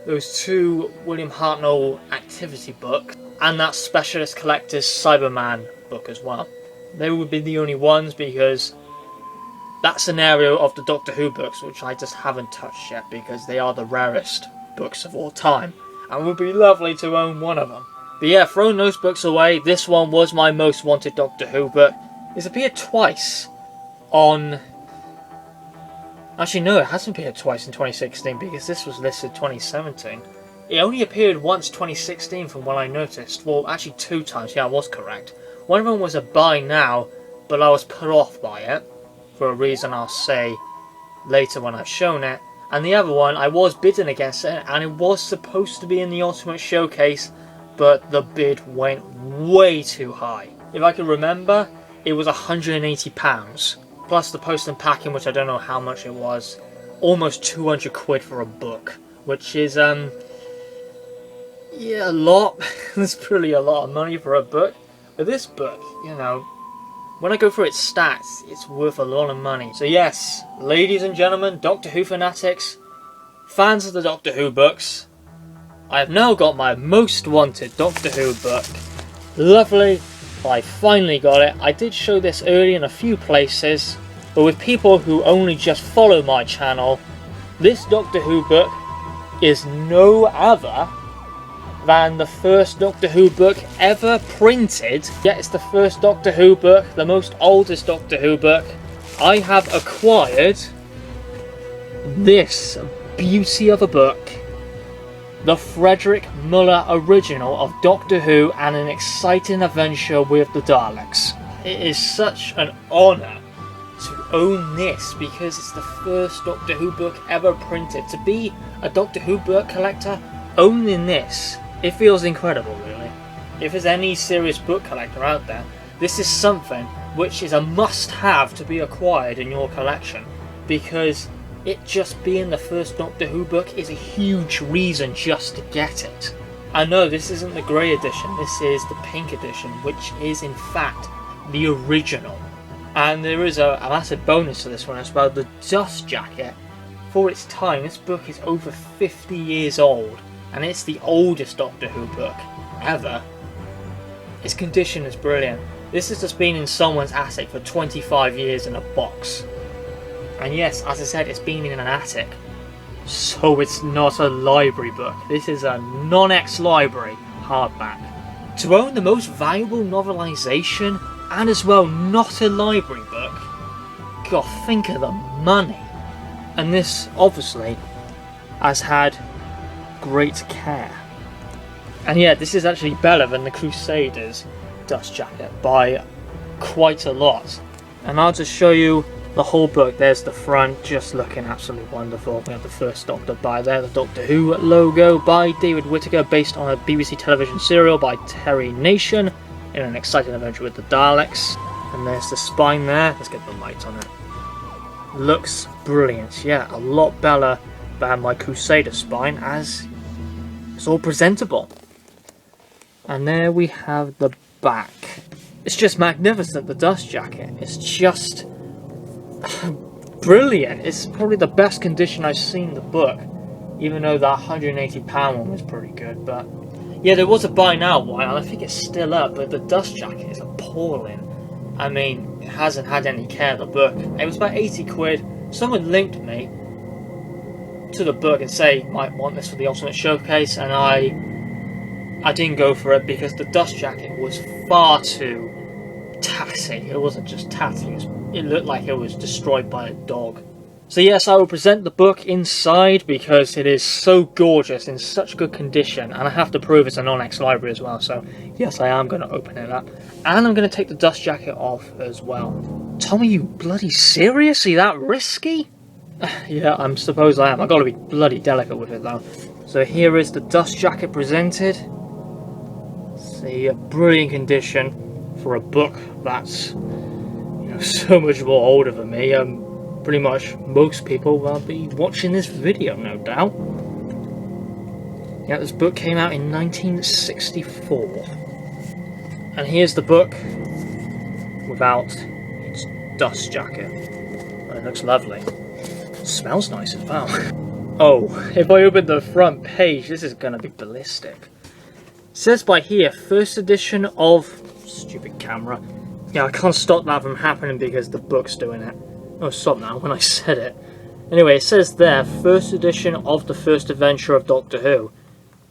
Speaker 1: those two William Hartnell activity books, and that Specialist Collector's Cyberman book as well. They would be the only ones, because that scenario of the Doctor Who books, which I just haven't touched yet because they are the rarest books of all time, and it would be lovely to own one of them. But yeah, throwing those books away, this one was my most wanted Doctor Who book. It's appeared twice on... Actually no, it hasn't appeared twice in 2016 because this was listed 2017. It only appeared once 2016 from what I noticed. Well, actually 2 times, yeah, I was correct. One of them was a buy now, but I was put off by it, for a reason I'll say later when I've shown it. And the other one, I was bidding against it, and it was supposed to be in the Ultimate Showcase, but the bid went way too high. If I can remember, it was £180, plus the post and packing, which I don't know how much it was. Almost 200 quid for a book, which is, yeah, a lot. That's pretty a lot of money for a book. But this book, you know, when I go through its stats, it's worth a lot of money. So yes, ladies and gentlemen, Doctor Who fanatics, fans of the Doctor Who books, I have now got my most wanted Doctor Who book. Lovely, I finally got it. I did show this early in a few places, but with people who only just follow my channel, this Doctor Who book is no other than the first Doctor Who book ever printed. Yet it's the first Doctor Who book, the most oldest Doctor Who book. I have acquired this beauty of a book, the Frederick Muller original of Doctor Who and an exciting adventure with the Daleks. It is such an honour to own this because it's the first Doctor Who book ever printed. To be a Doctor Who book collector, owning this, it feels incredible, really. If there's any serious book collector out there, this is something which is a must-have to be acquired in your collection, because it just being the first Doctor Who book is a huge reason just to get it. I know this isn't the grey edition, this is the pink edition, which is in fact the original. And there is a massive bonus to this one as well, the dust jacket. For its time, this book is over 50 years old, and it's the oldest Doctor Who book ever. Its condition is brilliant. This has just been in someone's attic for 25 years in a box. And yes, as I said, it's been in an attic. So it's not a library book. This is a non-ex-library hardback. To own the most valuable novelisation, and as well not a library book, God, think of the money. And this, obviously, has had great care. And yeah, this is actually better than the Crusaders dust jacket by quite a lot. And I'll just show you the whole book. There's the front, just looking absolutely wonderful. We have the first Doctor by there, the Doctor Who logo by David Whittaker, based on a BBC television serial by Terry Nation, in an exciting adventure with the Daleks. And there's the spine there. Let's get the light on it. Looks brilliant. Yeah, a lot better than my Crusader spine, as it's all presentable. And there we have the back. It's just magnificent, the dust jacket. It's just brilliant. It's probably the best condition I've seen the book, even though that £180 one was pretty good. But yeah, there was a buy now one, and I think it's still up, but the dust jacket is appalling. I mean, it hasn't had any care of the book. It was about 80 quid. Someone linked me to the book and say, might want this for the Ultimate Showcase, and I didn't go for it because the dust jacket was far too tatty. It wasn't just tatty, it looked like it was destroyed by a dog. So yes, I will present the book inside because it is so gorgeous, in such good condition, and I have to prove it's a non-X library as well, so yes, I am going to open it up. And I'm going to take the dust jacket off as well. Tom, are you bloody seriously that risky? Yeah, I suppose I am. I've got to be bloody delicate with it though. So here is the dust jacket presented. See, a brilliant condition for a book that's, you know, so much more older than me. Pretty much most people will be watching this video, no doubt. Yeah, this book came out in 1964. And here's the book without its dust jacket. It looks lovely. It smells nice as well. Oh, if I open the front page, this is gonna be ballistic. It says by here, first edition of... Stupid camera. Yeah, I can't stop that from happening because the book's doing it. Oh, stop now when I said it. Anyway, it says there, first edition of the first adventure of Doctor Who.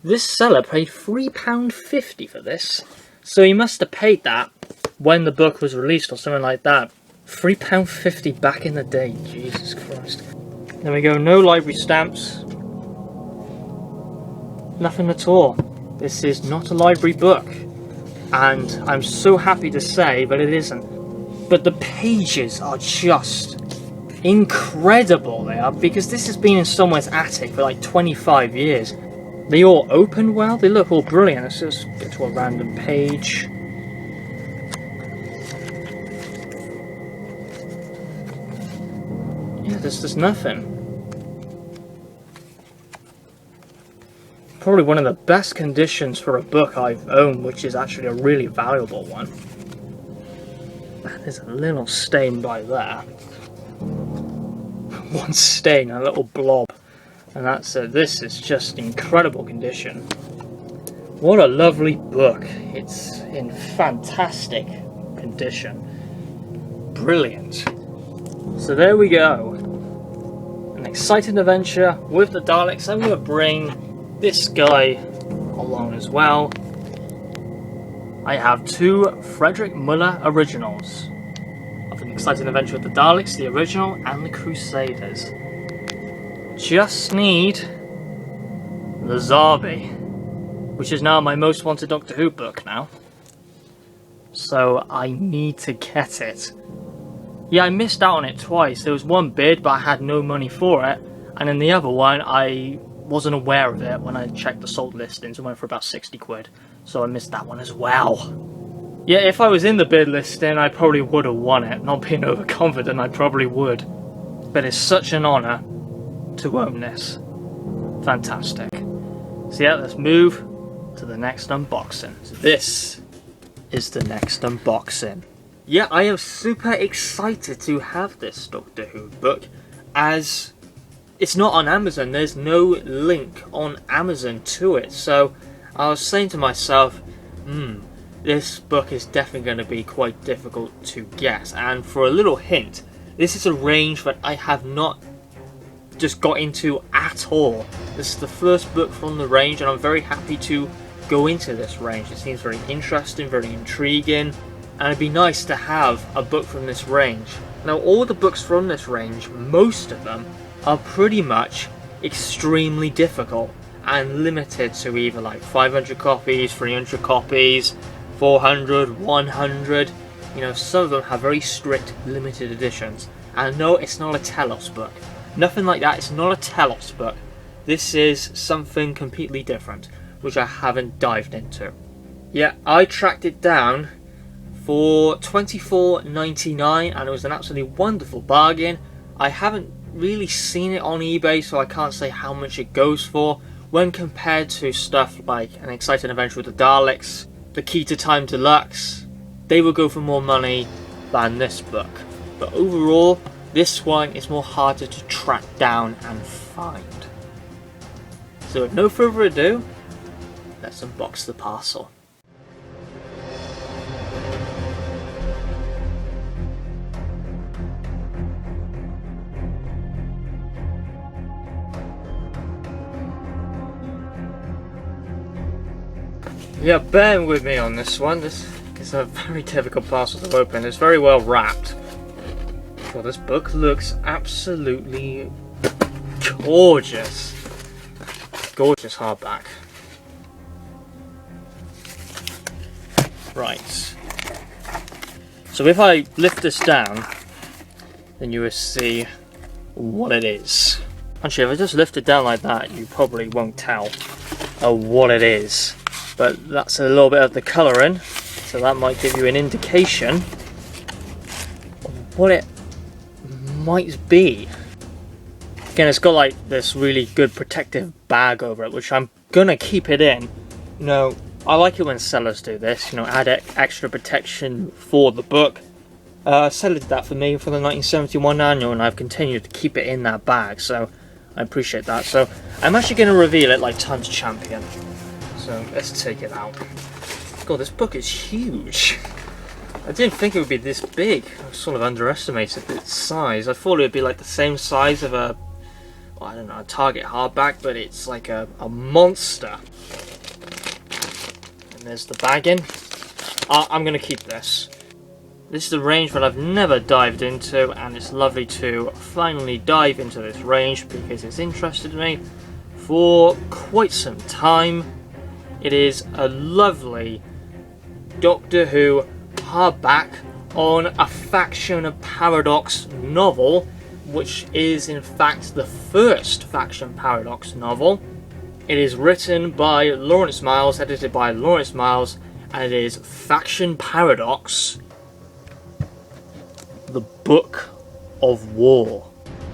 Speaker 1: This seller paid £3.50 for this. So he must have paid that when the book was released or something like that. £3.50 back in the day, Jesus Christ. There we go, no library stamps. Nothing at all. This is not a library book. And I'm so happy to say that it isn't. But the pages are just incredible, they are, because this has been in someone's attic for like 25 years. They all open well, they look all brilliant. Let's just get to a random page. Yeah, there's nothing. Probably one of the best conditions for a book I've owned, which is actually a really valuable one. There's a little stain by there. One stain, a little blob. And that's it. This is just incredible condition. What a lovely book. It's in fantastic condition. Brilliant. So there we go. An exciting adventure with the Daleks. I'm going to bring this guy along as well. I have two Frederick Muller originals of An Exciting Adventure with the Daleks, the original, and the Crusaders. Just need the Zarbi, which is now my most wanted Doctor Who book now. So I need to get it. Yeah, I missed out on it twice. There was one bid, but I had no money for it. And in the other one, I wasn't aware of it when I checked the sold listings. It went for about 60 quid. So I missed that one as well. Yeah, if I was in the bid listing, I probably would have won it. Not being overconfident, I probably would. But it's such an honour to own this. Fantastic. So yeah, let's move to the next unboxing. So this is the next unboxing. Yeah, I am super excited to have this Doctor Who book, as it's not on Amazon. There's no link on Amazon to it. So I was saying to myself, this book is definitely going to be quite difficult to get. And for a little hint, this is a range that I have not just got into at all. This is the first book from the range, and I'm very happy to go into this range. It seems very interesting, very intriguing, and it'd be nice to have a book from this range. Now, all the books from this range, most of them, are pretty much extremely difficult and limited to either like 500 copies, 300 copies, 400, 100. You know, some of them have very strict limited editions. And no, it's not a Telos book. Nothing like that. It's not a Telos book. This is something completely different, which I haven't dived into. Yeah, I tracked it down for $24.99, and it was an absolutely wonderful bargain. I haven't really seen it on eBay, so I can't say how much it goes for when compared to stuff like An Exciting Adventure with the Daleks, The Key to Time Deluxe. They will go for more money than this book. But overall, This one is more harder to track down and find. So with no further ado, let's unbox the parcel. Yeah, bear with me on this one. This is a very difficult parcel to open. It's very well wrapped. Well, this book looks absolutely gorgeous. Gorgeous hardback. Right. So if I lift this down, then you will see what it is. Actually, if I just lift it down like that, you probably won't tell what it is. But that's a little bit of the colouring, so that might give you an indication of what it might be. Again, it's got like this really good protective bag over it, which I'm gonna keep it in. You know, I like it when sellers do this, you know, add extra protection for the book. Seller did that for me for the 1971 annual, and I've continued to keep it in that bag, so I appreciate that. So I'm actually going to reveal it like Time's Champion. So let's take it out. God, this book is huge. I didn't think it would be this big. I sort of underestimated its size. I thought it would be like the same size of a, well, I don't know, a Target hardback, but it's like a monster. And there's the bagging. I'm going to keep this. This is a range that I've never dived into, and it's lovely to finally dive into this range because it's interested me for quite some time. It is a lovely Doctor Who hardback on a Faction Paradox novel, which is in fact the first Faction Paradox novel. It is written by Lawrence Miles, edited by Lawrence Miles, and it is Faction Paradox, the Book of War.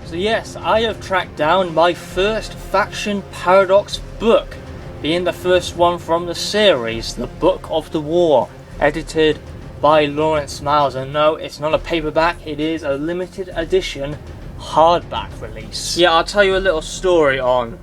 Speaker 1: So yes, I have tracked down my first Faction Paradox book, being the first one from the series, the Book of the War, edited by Lawrence Miles. And no, it's not a paperback, it is a limited edition hardback release. Yeah, I'll tell you a little story on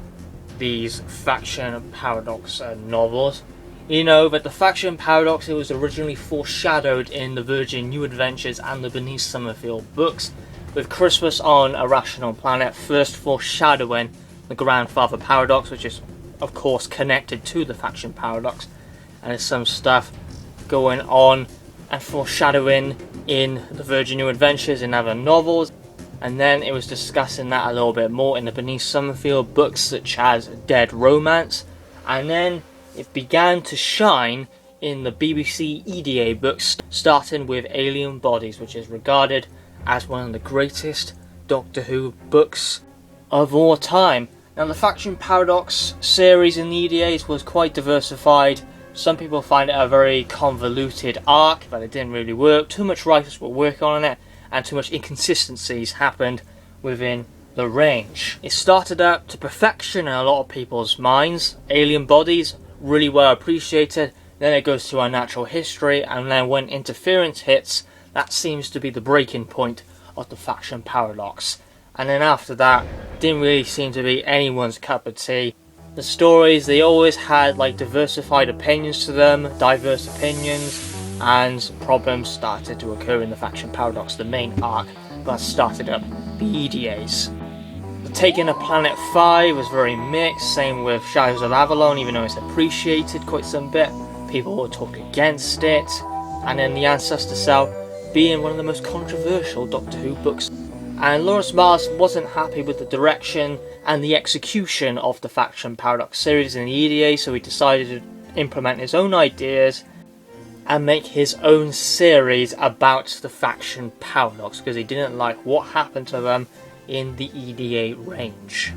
Speaker 1: these Faction Paradox novels. You know that the Faction Paradox, it was originally foreshadowed in the Virgin New Adventures and the Beneath Summerfield books, with Christmas on a Rational Planet first foreshadowing the Grandfather Paradox, which is of course connected to the Faction Paradox, and there's some stuff going on and foreshadowing in the Virgin New Adventures in other novels, and then it was discussing that a little bit more in the Beneath Summerfield books such as Dead Romance, and then it began to shine in the BBC EDA books, starting with Alien Bodies, which is regarded as one of the greatest Doctor Who books of all time. Now, the Faction Paradox series in the EDAs was quite diversified. Some people find it a very convoluted arc, but it didn't really work. Too much writers were working on it, and too much inconsistencies happened within the range. It started up to perfection in a lot of people's minds. Alien Bodies, really well appreciated. Then it goes to Unnatural History, and then when Interference hits, that seems to be the breaking point of the Faction Paradox. And then after that, didn't really seem to be anyone's cup of tea. The stories, they always had like diversified opinions to them, diverse opinions, and problems started to occur in the Faction Paradox, the main arc that started up the EDAs. The Taking of Planet 5 was very mixed, same with Shadows of Avalon, even though it's appreciated quite some bit, people will talk against it. And then The Ancestor Cell being one of the most controversial Doctor Who books. And Lawrence Miles wasn't happy with the direction and the execution of the Faction Paradox series in the EDA, so he decided to implement his own ideas and make his own series about the Faction Paradox, because he didn't like what happened to them in the EDA range.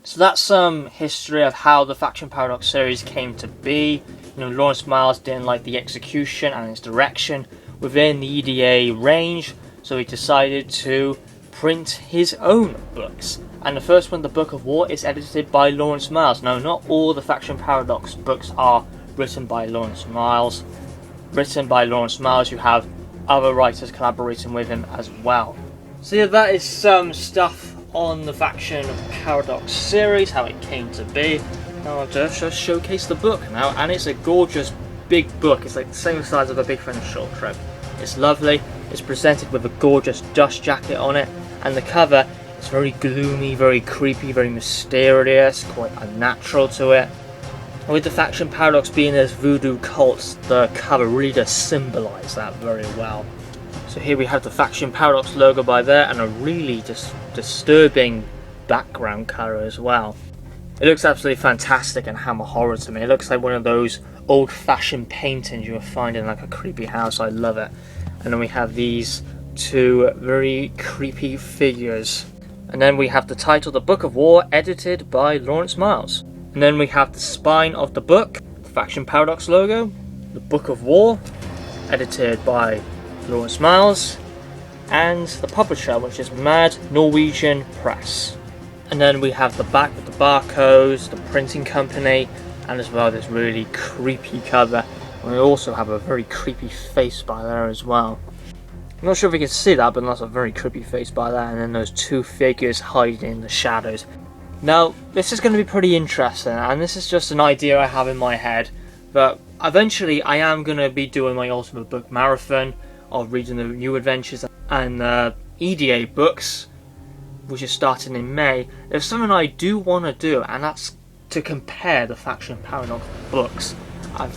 Speaker 1: So that's some history of how the Faction Paradox series came to be. You know, Lawrence Miles didn't like the execution and his direction within the EDA range, so he decided to print his own books. And the first one, the Book of War, is edited by Lawrence Miles. Now, not all the Faction Paradox books are written by Lawrence Miles. Written by Lawrence Miles, you have other writers collaborating with him as well. So yeah, that is some stuff on the Faction Paradox series, how it came to be. Now I'll just showcase the book now, and it's a gorgeous big book. It's like the same size of a Big Friend's Short Trip. It's lovely. It's presented with a gorgeous dust jacket on it, and the cover is very gloomy, very creepy, very mysterious, quite unnatural to it. And with the Faction Paradox being this voodoo cult, the cover really does symbolise that very well. So here we have the Faction Paradox logo by there, and a really disturbing background colour as well. It looks absolutely fantastic and Hammer horror to me. It looks like one of those old-fashioned paintings you would find in like a creepy house. I love it. And then we have these two very creepy figures. And then we have the title, The Book of War, edited by Lawrence Miles. And then we have the spine of the book, the Faction Paradox logo, The Book of War, edited by Lawrence Miles, and the publisher, which is Mad Norwegian Press. And then we have the back with the barcodes, the printing company, and as well this really creepy cover. And we also have a very creepy face by there as well. I'm not sure if you can see that, but that's a very creepy face by there. And then those two figures hiding in the shadows. Now, this is going to be pretty interesting, and this is just an idea I have in my head, but eventually I am going to be doing my Ultimate Book Marathon of reading the New Adventures and EDA books, which is starting in May. There's something I do want to do, and that's to compare the Faction Paradox books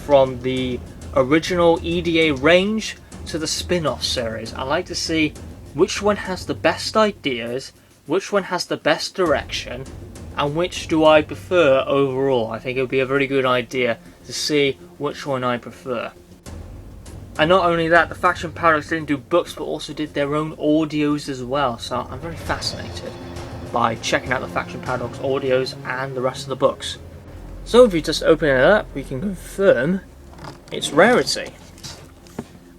Speaker 1: from the original EDA range to the spin-off series. I like to see which one has the best ideas, which one has the best direction, and which do I prefer overall. I think it would be a very good idea to see which one I prefer. And not only that, the Faction Paradox didn't do books but also did their own audios as well, so I'm very fascinated by checking out the Faction Paradox audios and the rest of the books. So if you just open it up, we can confirm its rarity.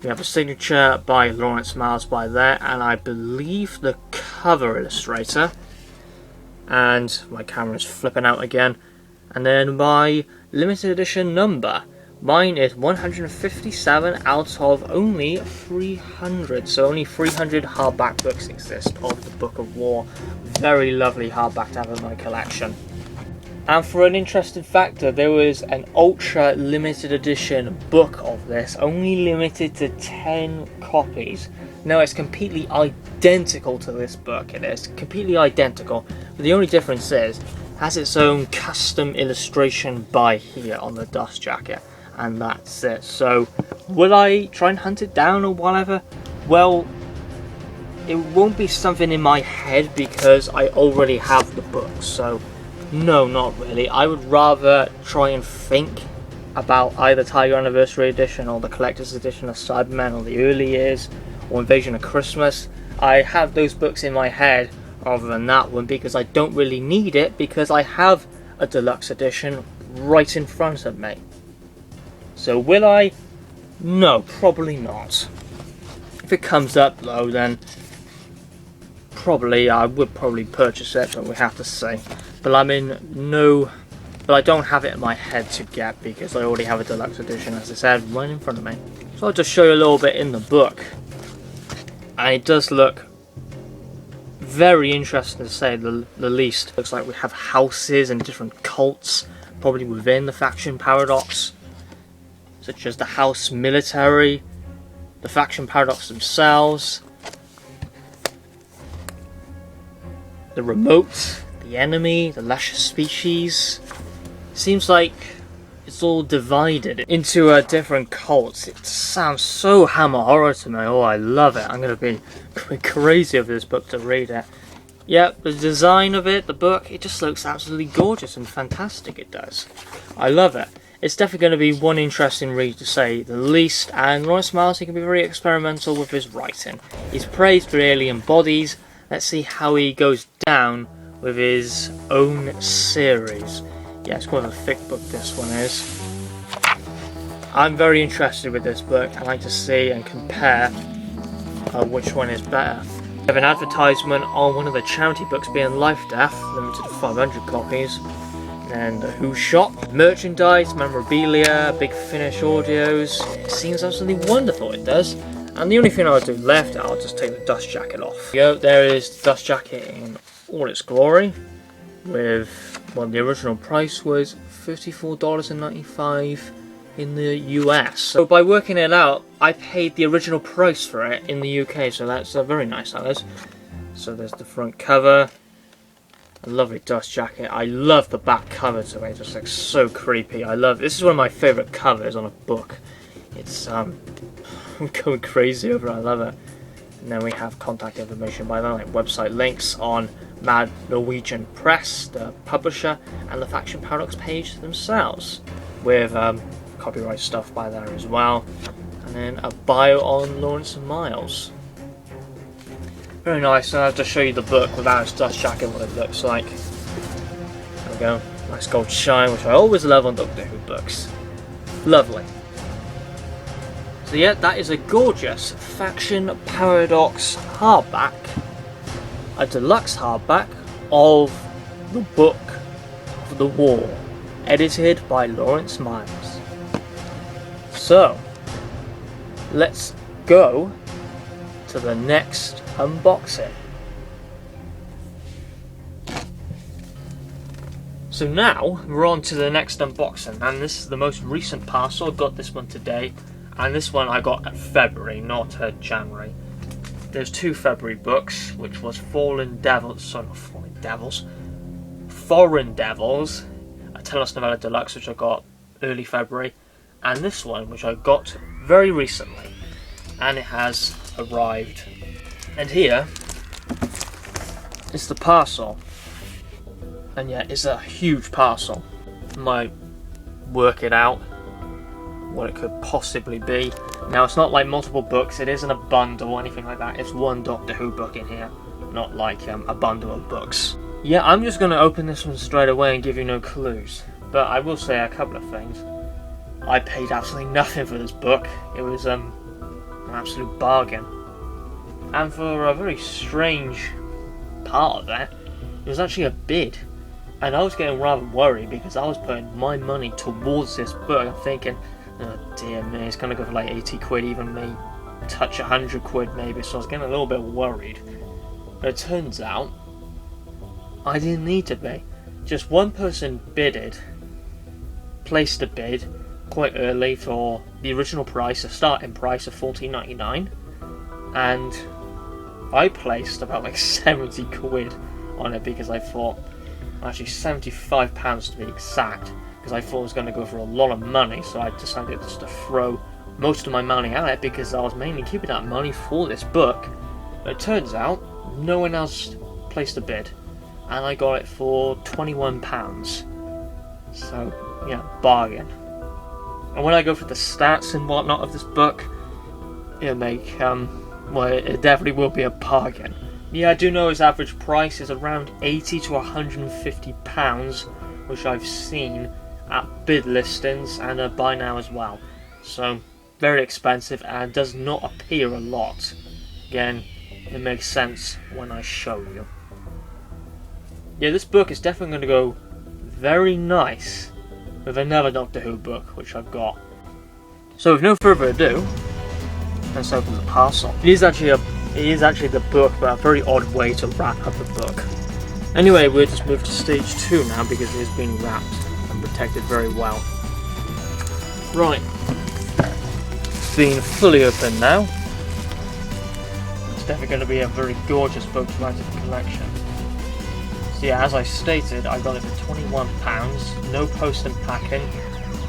Speaker 1: We have a signature by Lawrence Miles by there, and I believe the cover illustrator. And my camera's flipping out again. And then my limited edition number. Mine is 157 out of only 300. So only 300 hardback books exist of the Book of War. Very lovely hardback to have in my collection. And for an interesting factor, there was an ultra limited edition book of this, only limited to 10 copies. Now it's completely identical to this book, it is completely identical, but the only difference is it has its own custom illustration by here on the dust jacket, and that's it. So will I try and hunt it down or whatever? Well, it won't be something in my head because I already have the book, so no, not really. I would rather try and think about either Tiger Anniversary Edition or the Collector's Edition of Cyberman or the early years or Invasion of Christmas. I have those books in my head rather than that one because I don't really need it because I have a deluxe edition right in front of me. So will I? No, probably not. If it comes up though, then probably I would probably purchase it, but we have to see. But I don't have it in my head to get because I already have a deluxe edition, as I said, right in front of me. So I'll just show you a little bit in the book. And it does look very interesting to say the least. Looks like we have houses and different cults, probably within the Faction Paradox, such as the House Military, the Faction Paradox themselves, the Remote, the Enemy, the Luscious Species. Seems like it's all divided into different cults. It sounds so Hammer horror to me. Oh, I love it. I'm going to be crazy over this book to read it. Yep, the design of it, the book, it just looks absolutely gorgeous and fantastic, it does. I love it. It's definitely going to be one interesting read to say the least, and Lawrence Miles, he can be very experimental with his writing. He's praised really in bodies. Let's see how he goes down with his own series. Yeah, it's quite a thick book, this one is. I'm very interested with this book. I like to see and compare which one is better. We have an advertisement on one of the charity books being Life Death, limited to 500 copies. And the Who Shop, merchandise, memorabilia, big finish audios. It seems absolutely wonderful, it does. And the only thing I'll do left, I'll just take the dust jacket off. There is the dust jacket in all its glory, with, well, the original price was $34.95 in the US. So by working it out, I paid the original price for it in the UK, so that's very nice, that is. So there's the front cover, a lovely dust jacket. I love the back cover to it, it's just like so creepy. This is one of my favourite covers on a book. It's I'm going crazy over it, I love it. And then we have contact information by them, like website links on Mad Norwegian Press, the publisher, and the Faction Paradox page themselves, with copyright stuff by there as well. And then a bio on Lawrence and Miles. Very nice. I'll just show you the book without its dust jacket, what it looks like. There we go. Nice gold shine, which I always love on Doctor Who books. Lovely. So yeah, that is a gorgeous Faction Paradox hardback, a deluxe hardback of the Book of the War, edited by Lawrence Miles. So, let's go to the next unboxing. So now, we're on to the next unboxing, and this is the most recent parcel. I got this one today. And this one I got at February, not January. There's 2 February books, which was Foreign Devils, a Telos novella deluxe, which I got early February, and this one, which I got very recently, and it has arrived. And here is the parcel, and yeah, it's a huge parcel. Might work it out what it could possibly be. Now, it's not like multiple books, it isn't a bundle or anything like that, it's one Doctor Who book in here, not like a bundle of books. Yeah, I'm just going to open this one straight away and give you no clues, but I will say a couple of things. I paid absolutely nothing for this book. It was an absolute bargain, and for a very strange part of it was actually a bid, and I was getting rather worried because I was putting my money towards this book. I'm thinking, oh dear me, it's going to go for like 80 quid, even me touch 100 quid maybe, so I was getting a little bit worried. But it turns out I didn't need to be. Just one person placed a bid quite early for the original price, the starting price of $14.99, and I placed about like 70 quid on it because I thought, actually £75 to be exact, because I thought it was going to go for a lot of money, so I decided just to throw most of my money at it because I was mainly keeping that money for this book. But it turns out no one else placed a bid, and I got it for £21. So yeah, bargain. And when I go for the stats and whatnot of this book, it'll make well, it definitely will be a bargain. Yeah, I do know its average price is around £80 to £150, which I've seen at bid listings and buy now as well. So very expensive and does not appear a lot. Again, it makes sense when I show you. Yeah, this book is definitely going to go very nice with another Doctor Who book which I've got. So with no further ado, let's open the parcel. It is actually the book, but a very odd way to wrap up the book. Anyway, we'll just move to stage 2 now because it is being wrapped and protected very well. Right, it's being fully opened now. It's definitely going to be a very gorgeous book to add to the collection. So yeah, as I stated, I got it for £21, no post and packing,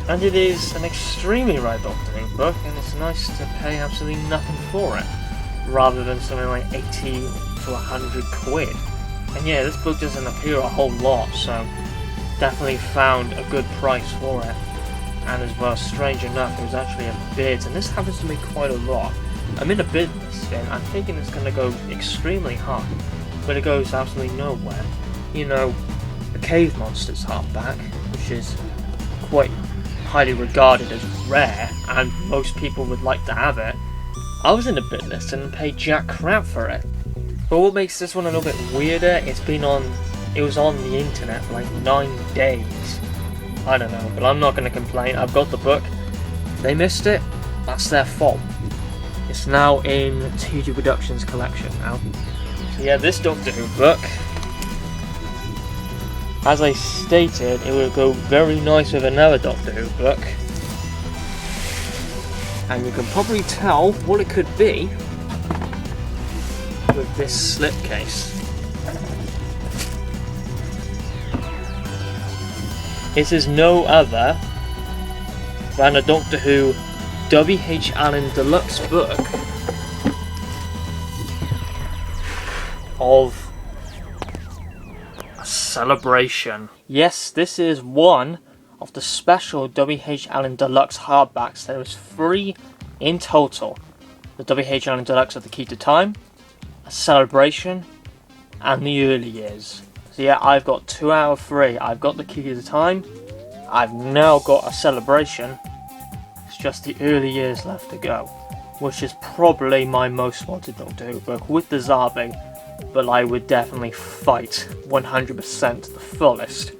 Speaker 1: and it is an extremely rare Doctor Who book, and it's nice to pay absolutely nothing for it, rather than something like 80 to 100 quid. And yeah, this book doesn't appear a whole lot, so definitely found a good price for it. And as well, strange enough, it was actually a bid, and this happens to me quite a lot. I'm in a bid listing, I'm thinking it's going to go extremely high, but it goes absolutely nowhere. You know, the Cave Monsters hardback, which is quite highly regarded as rare, and most people would like to have it, I was in a bid list and paid jack crap for it. But what makes this one a little bit weirder, it was on the internet for like 9 days. I don't know, but I'm not going to complain. I've got the book. They missed it, that's their fault. It's now in TG Productions collection now. So yeah, this Doctor Who book, as I stated, it would go very nice with another Doctor Who book. And you can probably tell what it could be with this slipcase. It is no other than a Doctor Who W.H. Allen deluxe book of a celebration. Yes, this is one of the special W.H. Allen deluxe hardbacks. There is 3 in total. The W.H. Allen deluxe of the Key to Time, a celebration, and the early years. So yeah, I've got 2 out of 3. I've got the Key to Time. I've now got a celebration. It's just the early years left to go, which is probably my most wanted Doctor Who book with the Zabi, but I would definitely fight 100% the fullest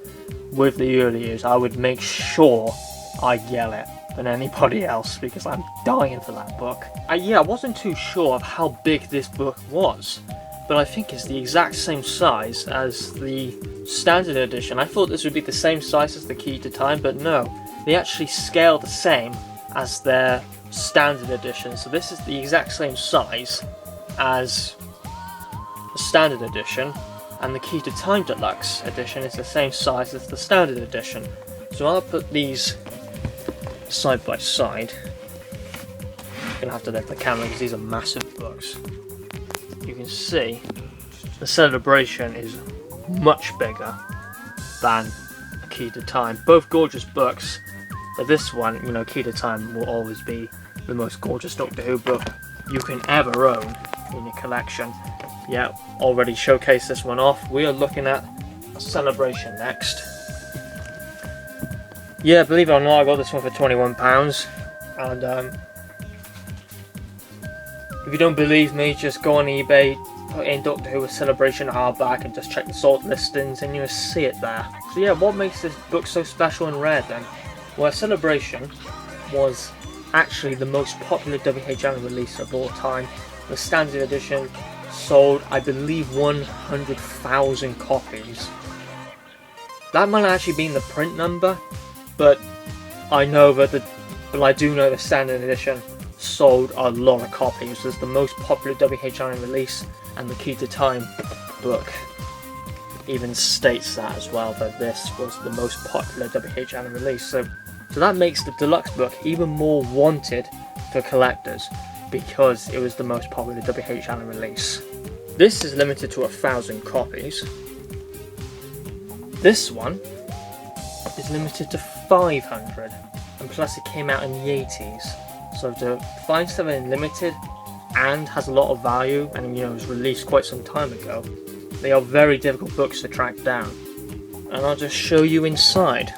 Speaker 1: with the early years. I would make sure I get it than anybody else because I'm dying for that book. Yeah, I wasn't too sure of how big this book was, but I think it's the exact same size as the standard edition. I thought this would be the same size as the Key to Time, but no, they actually scale the same as their standard edition. So this is the exact same size as the standard edition, and the Key to Time Deluxe edition is the same size as the standard edition. So I'll put these side by side. I'm gonna have to lift the camera because these are massive books. You can see the celebration is much bigger than the Key to Time. Both gorgeous books, but this one, you know, Key to Time will always be the most gorgeous Doctor Who book you can ever own in your collection. Yeah, already showcased this one off. We are looking at a celebration next. Yeah, believe it or not, I got this one for £21. And if you don't believe me, just go on eBay, put in Doctor Who Celebration hardback and just check the sold listings and you'll see it there. So yeah, what makes this book so special and rare then? Well, Celebration was actually the most popular W.H. Allen release of all time. The standard edition sold, I believe, 100,000 copies. That might actually be in the print number, but I do know the standard edition sold a lot of copies. It was the most popular W.H. Allen release, and the Key to Time book even states that as well, that this was the most popular W.H. Allen release. So that makes the deluxe book even more wanted for collectors because it was the most popular W.H. Allen release. This is limited to 1,000 copies. This one is limited to 500, and plus it came out in the 80s. So to find something limited and has a lot of value, and you know, was released quite some time ago, they are very difficult books to track down. And I'll just show you inside.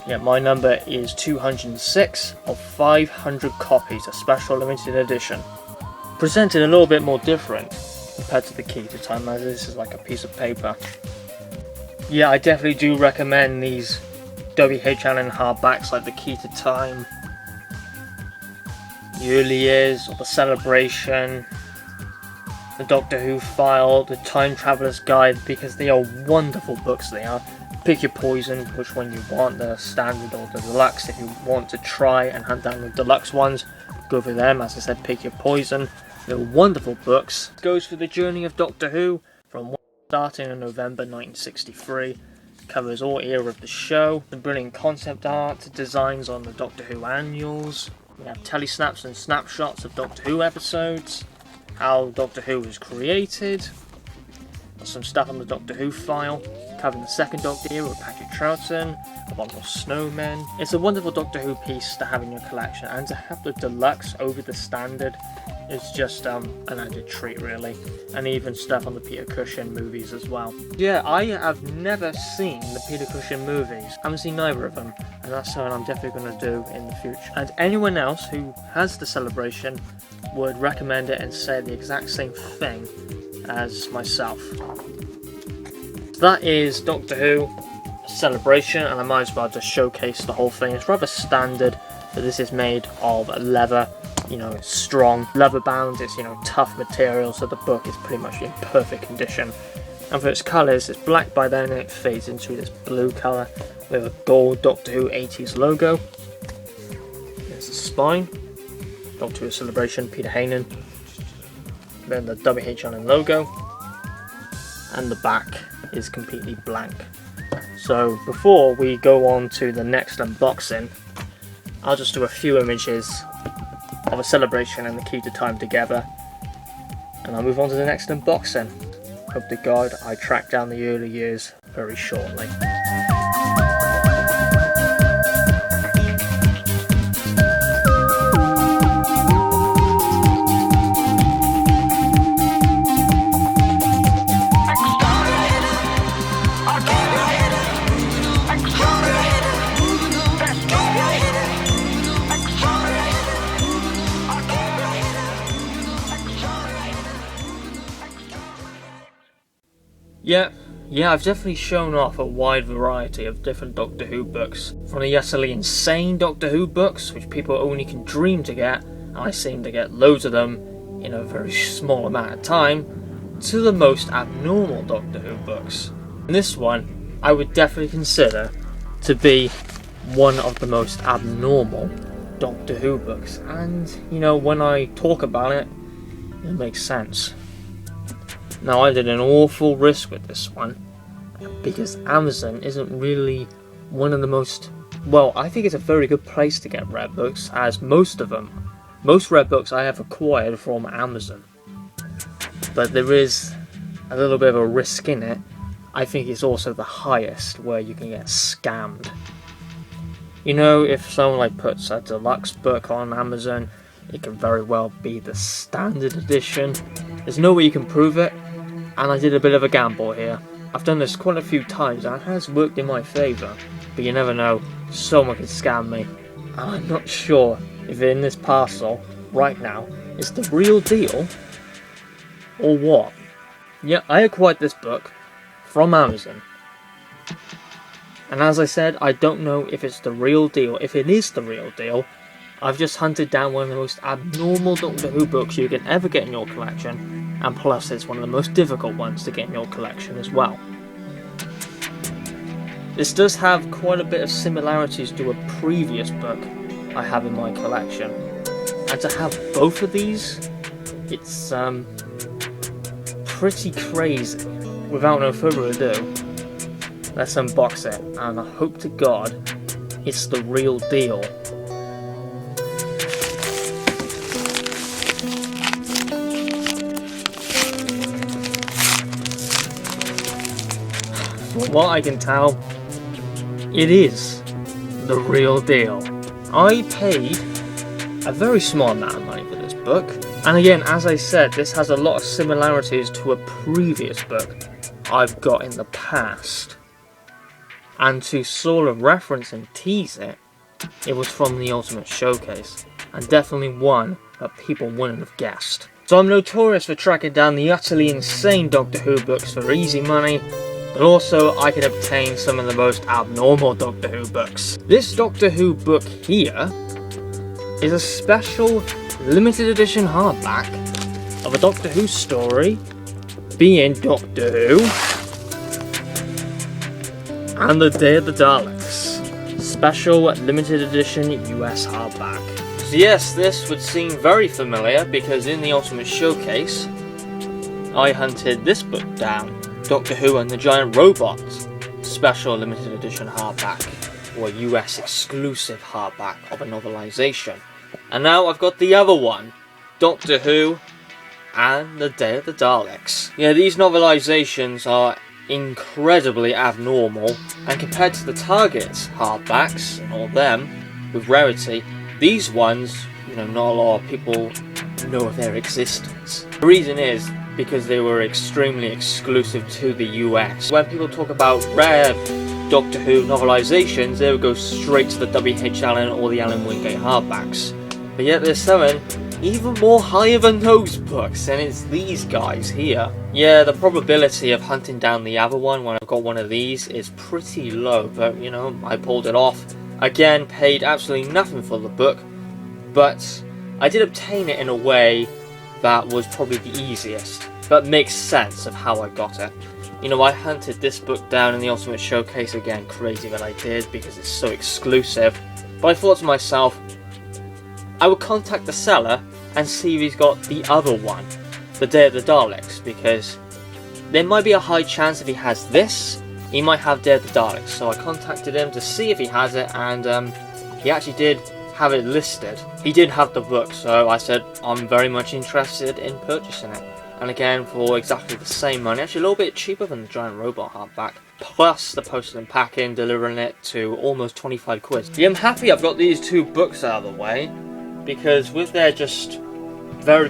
Speaker 1: Yeah, my number is 206 of 500 copies, a special limited edition. Presented a little bit more different compared to the Key to Time, as this is like a piece of paper. Yeah, I definitely do recommend these W.H. Allen hardbacks like the Key to Time, the early years, or the Celebration, the Doctor Who File, the Time Traveller's Guide, because they are wonderful books. They are. Pick your poison, which one you want, the standard or the deluxe. If you want to try and hunt down the deluxe ones, go for them. As I said, pick your poison. They're wonderful books. It goes through the journey of Doctor Who from starting in November 1963. Covers all era of the show, the brilliant concept art, designs on the Doctor Who annuals. We have telesnaps and snapshots of Doctor Who episodes, how Doctor Who was created, some stuff on the Doctor Who File, covering the second Doctor era with Patrick Troughton, Abominable Snowmen. It's a wonderful Doctor Who piece to have in your collection, and to have the deluxe over the standard is just an added treat really. And even stuff on the Peter Cushing movies as well. Yeah, I have never seen the Peter Cushing movies. I haven't seen neither of them, and that's something I'm definitely going to do in the future. And anyone else who has the Celebration would recommend it and say the exact same thing as myself. So that is Doctor Who Celebration, and I might as well just showcase the whole thing. It's rather standard but this is made of leather, you know, it's strong, leather bound, it's, you know, tough material, so the book is pretty much in perfect condition. And for its colours, it's black by then and it fades into this blue colour with a gold Doctor Who 80s logo. There's the spine, Doctor Who Celebration, Peter Heynen, then the WHLN logo, and the back is completely blank. So before we go on to the next unboxing, I'll just do a few images of a celebration and the key to time together, and I'll move on to the next unboxing. Hope to God I track down the early years very shortly. Yeah, I've definitely shown off a wide variety of different Doctor Who books. From the utterly insane Doctor Who books, which people only can dream to get, and I seem to get loads of them in a very small amount of time, to the most abnormal Doctor Who books. And this one, I would definitely consider to be one of the most abnormal Doctor Who books. And, you know, when I talk about it, it makes sense. Now, I did an awful risk with this one, because Amazon isn't really one of the most, well, I think it's a very good place to get rare books, as most rare books I have acquired from Amazon. But there is a little bit of a risk in it. I think it's also the highest where you can get scammed. You know, if someone like puts a deluxe book on Amazon, it can very well be the standard edition. There's no way you can prove it. And I did a bit of a gamble here. I've done this quite a few times and it has worked in my favour. But you never know, someone can scam me. And I'm not sure if in this parcel, right now, is the real deal or what. Yeah, I acquired this book from Amazon. And as I said, I don't know if it's the real deal. If it is the real deal, I've just hunted down one of the most abnormal Doctor Who books you can ever get in your collection. And plus it's one of the most difficult ones to get in your collection as well. This does have quite a bit of similarities to a previous book I have in my collection. And to have both of these, it's pretty crazy. Without no further ado, let's unbox it, and I hope to God it's the real deal. From what I can tell, it is the real deal. I paid a very small amount of money for this book, and again, as I said, this has a lot of similarities to a previous book I've got in the past. And to sort of reference and tease it, it was from the Ultimate Showcase, and definitely one that people wouldn't have guessed. So I'm notorious for tracking down the utterly insane Doctor Who books for easy money, but also I can obtain some of the most abnormal Doctor Who books. This Doctor Who book here is a special limited edition hardback of a Doctor Who story, being Doctor Who and the Day of the Daleks. Special limited edition US hardback. So yes, this would seem very familiar because in the Ultimate Showcase I hunted this book down. Doctor Who and the Giant Robots, special limited edition hardback, or US exclusive hardback of a novelization. And now I've got the other one, Doctor Who and the Day of the Daleks. Yeah, these novelizations are incredibly abnormal, and compared to the Target hardbacks, and all them, with rarity, these ones, you know, not a lot of people know of their existence. The reason is because they were extremely exclusive to the US. When people talk about rare Doctor Who novelizations, they would go straight to the WHLN or the Alan Wingate hardbacks. But yet they're selling even more higher than those books, and it's these guys here. Yeah, the probability of hunting down the other one when I've got one of these is pretty low, but you know, I pulled it off. Again, paid absolutely nothing for the book, but I did obtain it in a way that was probably the easiest, but makes sense of how I got it. You know, I hunted this book down in the Ultimate Showcase, again, crazy that I did because it's so exclusive, but I thought to myself, I would contact the seller and see if he's got the other one, the Day of the Daleks, because there might be a high chance if he has this, he might have Day of the Daleks. So I contacted him to see if he has it, and he actually did have it listed. He did have the book, so I said I'm very much interested in purchasing it. And again, for exactly the same money, actually a little bit cheaper than the Giant Robot hardback, plus the postal and packing, delivering it to almost 25 quid. Yeah, I'm happy I've got these two books out of the way, because with their just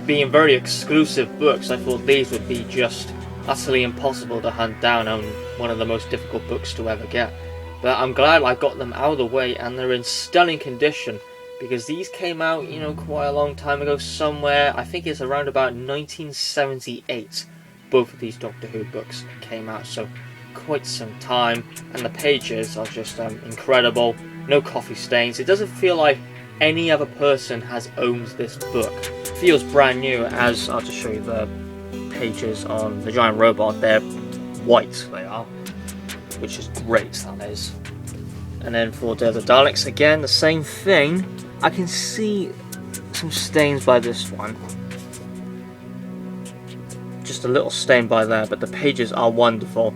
Speaker 1: being very exclusive books, I thought these would be just utterly impossible to hunt down, and one of the most difficult books to ever get. But I'm glad I got them out of the way, and they're in stunning condition, because these came out, you know, quite a long time ago, somewhere, I think it's around about 1978, both of these Doctor Who books came out, so quite some time, and the pages are just incredible, no coffee stains. It doesn't feel like any other person has owned this book. It feels brand new, as I'll just show you the pages on the Giant Robot. They're white, they are, which is great, that is. And then for the Daleks, again, the same thing. I can see some stains by this one. Just a little stain by there, but the pages are wonderful.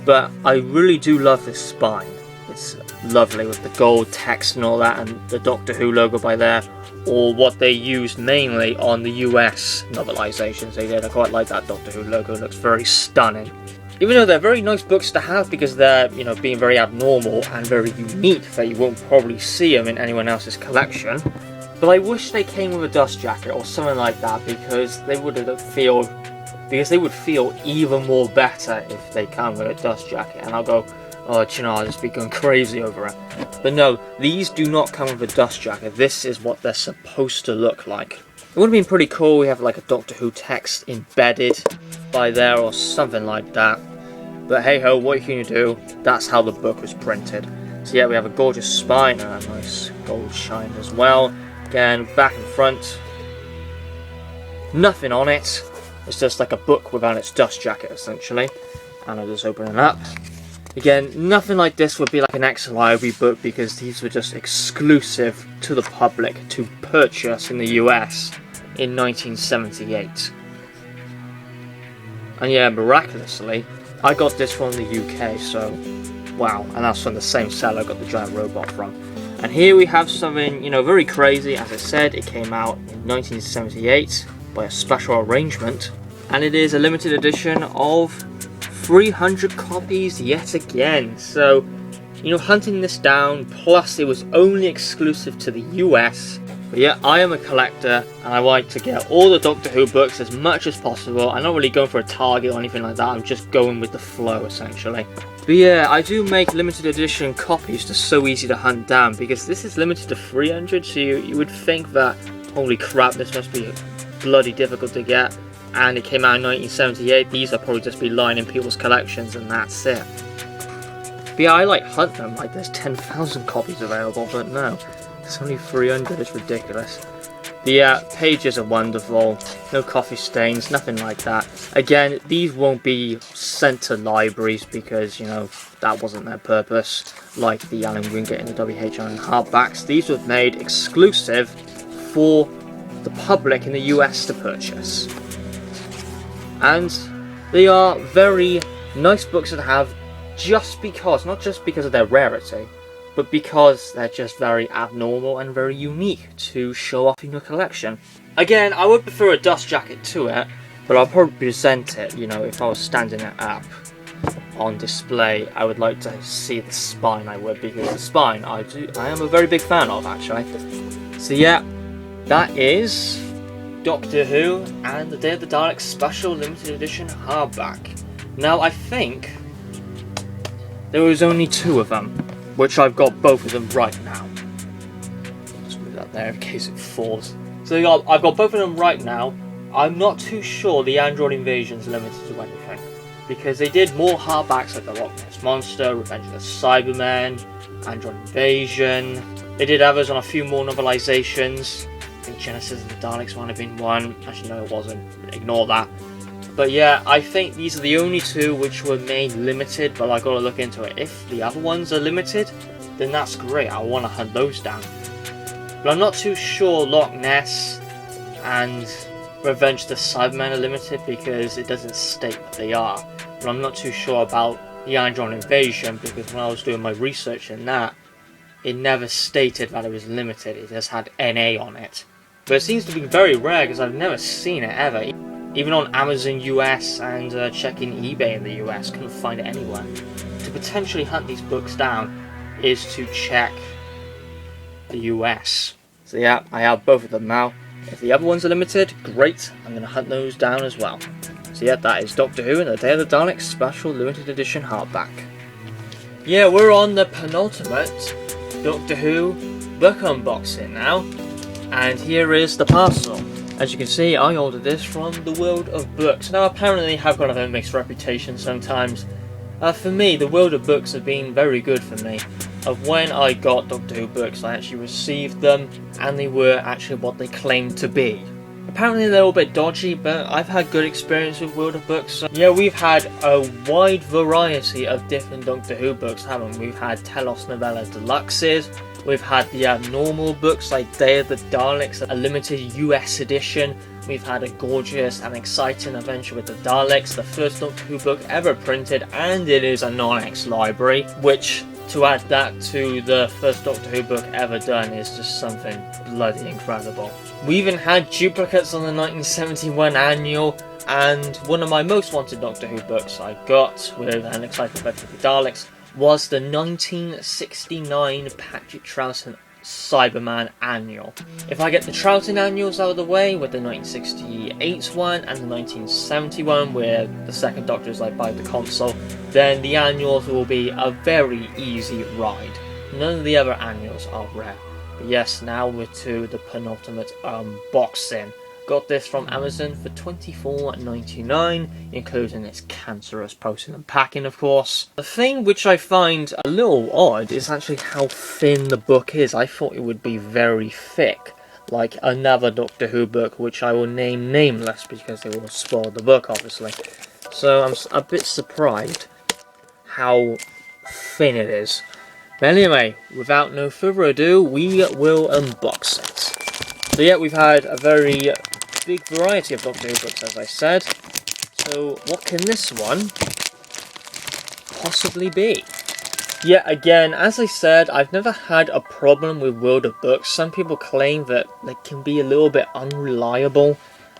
Speaker 1: But I really do love this spine. It's lovely with the gold text and all that, and the Doctor Who logo by there, or what they used mainly on the US novelizations they did. I quite like that Doctor Who logo, it looks very stunning. Even though they're very nice books to have because they're, you know, being very abnormal and very unique, that you won't probably see them in anyone else's collection. But I wish they came with a dust jacket or something like that, because they would feel even more better if they come with a dust jacket. And I'll go, oh, you know, I'll just be going crazy over it. But no, these do not come with a dust jacket. This is what they're supposed to look like. It would have been pretty cool. We have like a Doctor Who text embedded by there or something like that. But hey ho, what can you do? That's how the book was printed. So yeah, we have a gorgeous spine and a nice gold shine as well. Again, back and front, nothing on it. It's just like a book without its dust jacket, essentially. And I'll just open it up. Again, nothing like this would be like an ex-library book, because these were just exclusive to the public to purchase in the US in 1978. And yeah, miraculously, I got this from the UK, so wow, and that's from the same seller I got the Giant Robot from. And here we have something, you know, very crazy. As I said, it came out in 1978 by a special arrangement, and it is a limited edition of 300 copies yet again. So, you know, hunting this down, plus it was only exclusive to the US. But yeah, I am a collector, and I like to get all the Doctor Who books as much as possible. I'm not really going for a target or anything like that, I'm just going with the flow, essentially. But yeah, I do make limited edition copies that's so easy to hunt down, because this is limited to 300, so you would think that, holy crap, this must be bloody difficult to get. And it came out in 1978, these will probably just be lying in people's collections, and that's it. But yeah, I like hunt them, like there's 10,000 copies available, but no. It's only 300, it's ridiculous. The pages are wonderful, no coffee stains, nothing like that. Again, these won't be sent to libraries because, you know, that wasn't their purpose, like the Alan Green getting the WHR hardbacks. These were made exclusive for the public in the US to purchase. And they are very nice books to have, just because, not just because of their rarity, but because they're just very abnormal and very unique to show off in your collection. Again, I would prefer a dust jacket to it, but I'll probably present it, you know, if I was standing it up on display, I would like to see the spine, I would, because the spine I am a very big fan of, actually. So yeah, that is Doctor Who and the Day of the Daleks Special Limited Edition hardback. Now, I think there was only 2 of them, which I've got both of them right now. Just move that there in case it falls. So I've got both of them right now. I'm not too sure the Android Invasion's limited to anything, because they did more hardbacks like the Loch Ness Monster, Revenge of the Cyberman, Android Invasion. They did others on a few more novelizations. I think Genesis of the Daleks might have been one. Actually, no, it wasn't. Ignore that. But yeah, I think these are the only two which were made limited, but I gotta look into it. If the other ones are limited, then that's great. I want to hunt those down. But I'm not too sure Loch Ness and Revenge the Cyberman are limited because it doesn't state that they are. But I'm not too sure about the Android Invasion because when I was doing my research in that, it never stated that it was limited. It just had NA on it. But it seems to be very rare because I've never seen it ever. Even on Amazon US and checking eBay in the US, couldn't find it anywhere. To potentially hunt these books down is to check the US. So yeah, I have both of them now. If the other ones are limited, great, I'm going to hunt those down as well. So yeah, that is Doctor Who and the Day of the Daleks Special Limited Edition hardback. Yeah, we're on the penultimate Doctor Who book unboxing now. And here is the parcel. As you can see, I ordered this from the World of Books. Now apparently they have got a mixed reputation sometimes. For me, the World of Books have been very good for me. Of when I got Doctor Who books, I actually received them, and they were actually what they claimed to be. Apparently they're a little bit dodgy, but I've had good experience with World of Books. So yeah, we've had a wide variety of different Doctor Who books, haven't we? We've had Telos novella deluxes, we've had the normal books like Day of the Daleks, a limited US edition. We've had a gorgeous and exciting adventure with the Daleks, the first Doctor Who book ever printed, and it is a non-X library, which to add that to the first Doctor Who book ever done is just something bloody incredible. We even had duplicates on the 1971 annual, and one of my most wanted Doctor Who books I got with an exciting adventure with the Daleks was the 1969 Patrick Troughton Cyberman annual. If I get the Troughton annuals out of the way with the 1968 one and the 1970 one where the second Doctor is like by the console, then the annuals will be a very easy ride. None of the other annuals are rare. But yes, now we're to the penultimate unboxing. Got this from Amazon for $24.99, including its cancerous posting and packing, of course. The thing which I find a little odd is actually how thin the book is. I thought it would be very thick, like another Doctor Who book, which I will name nameless because they will spoil the book, obviously. So I'm a bit surprised how thin it is. But anyway, without no further ado, we will unbox it. So yeah, we've had a very big variety of Doctor Who books, as I said. So what can this one possibly be? Yeah, again, as I said, I've never had a problem with World of Books. Some people claim that they can be a little bit unreliable,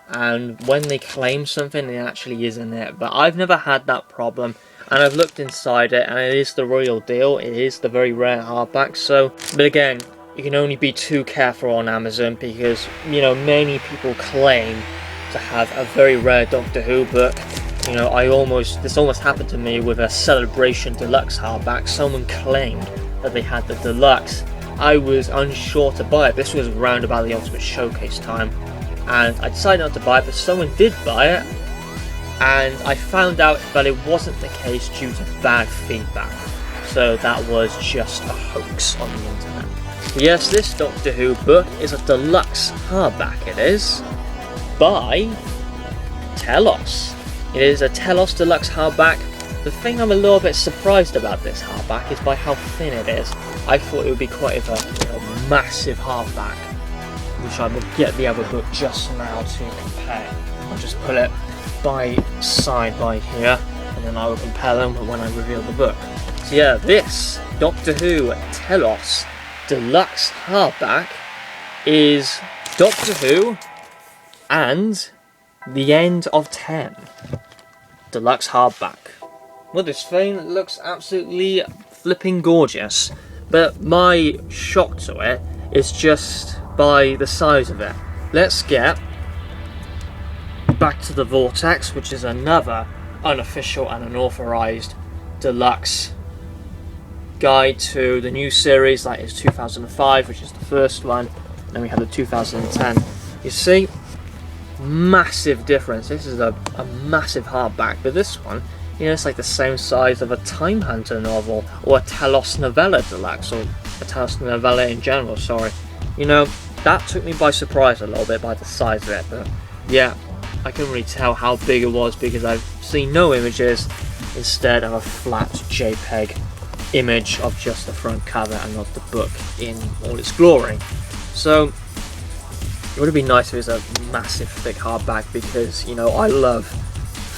Speaker 1: and when they claim something, it actually isn't it. But I've never had that problem, and I've looked inside it, and it is the real deal. It is the very rare hardback. So, but again, you can only be too careful on Amazon because, you know, many people claim to have a very rare Doctor Who book. You know, this almost happened to me with a Celebration Deluxe hardback. Someone claimed that they had the Deluxe. I was unsure to buy it. This was around about the Ultimate Showcase time, and I decided not to buy it, but someone did buy it, and I found out that it wasn't the case due to bad feedback. So that was just a hoax on the internet. Yes, this Doctor Who book is a deluxe hardback, it is, by Telos. It is a Telos deluxe hardback. The thing I'm a little bit surprised about this hardback is by how thin it is. I thought it would be quite a massive hardback, which I will get the other book just now to compare. I'll just put it side by here, and then I will compare them when I reveal the book. So yeah, this Doctor Who Telos deluxe hardback is Doctor Who and the End of 10 deluxe hardback. Well, this thing looks absolutely flipping gorgeous, but my shock to it is just by the size of it. Let's get back to the Vortex, which is another unofficial and unauthorized deluxe guide to the new series. That is 2005, which is the first one, and then we have the 2010. You see, massive difference. This is a massive hardback, but this one You know, it's like the same size of a Time Hunter novel, or a Telos novella deluxe, or a Telos novella in general, sorry. You know, that took me by surprise a little bit by the size of it, but yeah, I couldn't really tell how big it was because I've seen no images, instead of a flat JPEG image of just the front cover and not the book in all its glory. So it would have been nice if it was a massive thick hardback, because, you know, I love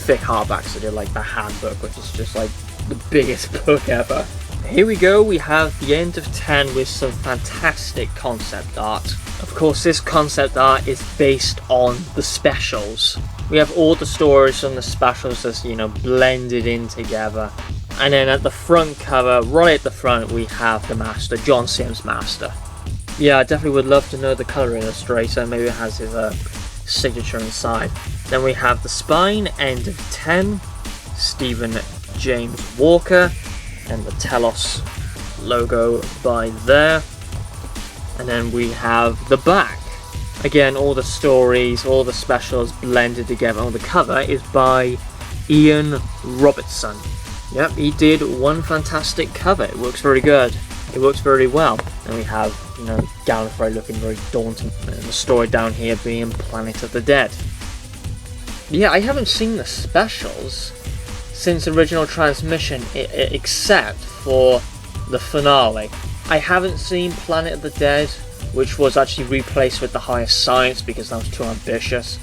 Speaker 1: thick hardbacks. I do like the handbook, which is just like the biggest book ever. Here we go, we have the end of 10 with some fantastic concept art. Of course, this concept art is based on the specials. We have all the stories from the specials just, you know, blended in together. And then at the front cover, right at the front, we have the master, John Sims Master. Yeah, I definitely would love to know the colour illustrator, maybe it has his signature inside. Then we have the spine, end of 10, Stephen James Walker, and the Telos logo by there. And then we have the back. Again, all the stories, all the specials blended together. On the cover is by Ian Robertson. Yep, he did one fantastic cover. It works very good. It works very well. And we have, you know, Gallifrey looking very daunting. And the story down here being Planet of the Dead. Yeah, I haven't seen the specials since original transmission, except for the finale. I haven't seen Planet of the Dead, which was actually replaced with The Highest Science because that was too ambitious.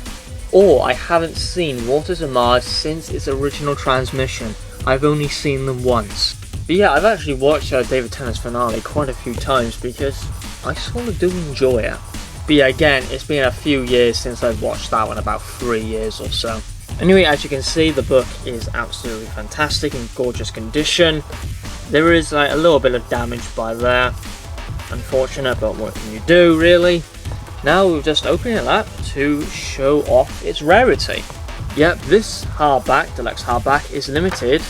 Speaker 1: Or I haven't seen Waters of Mars since its original transmission. I've only seen them once. But yeah, I've actually watched David Tennant's finale quite a few times because I sort of do enjoy it. But yeah, again, it's been a few years since I've watched that one, about 3 years or so. Anyway, as you can see, the book is absolutely fantastic, in gorgeous condition. There is like a little bit of damage by there. Unfortunate, but what can you do, really? Now we'll just open it up to show off its rarity. Yep, this hardback, deluxe hardback, is limited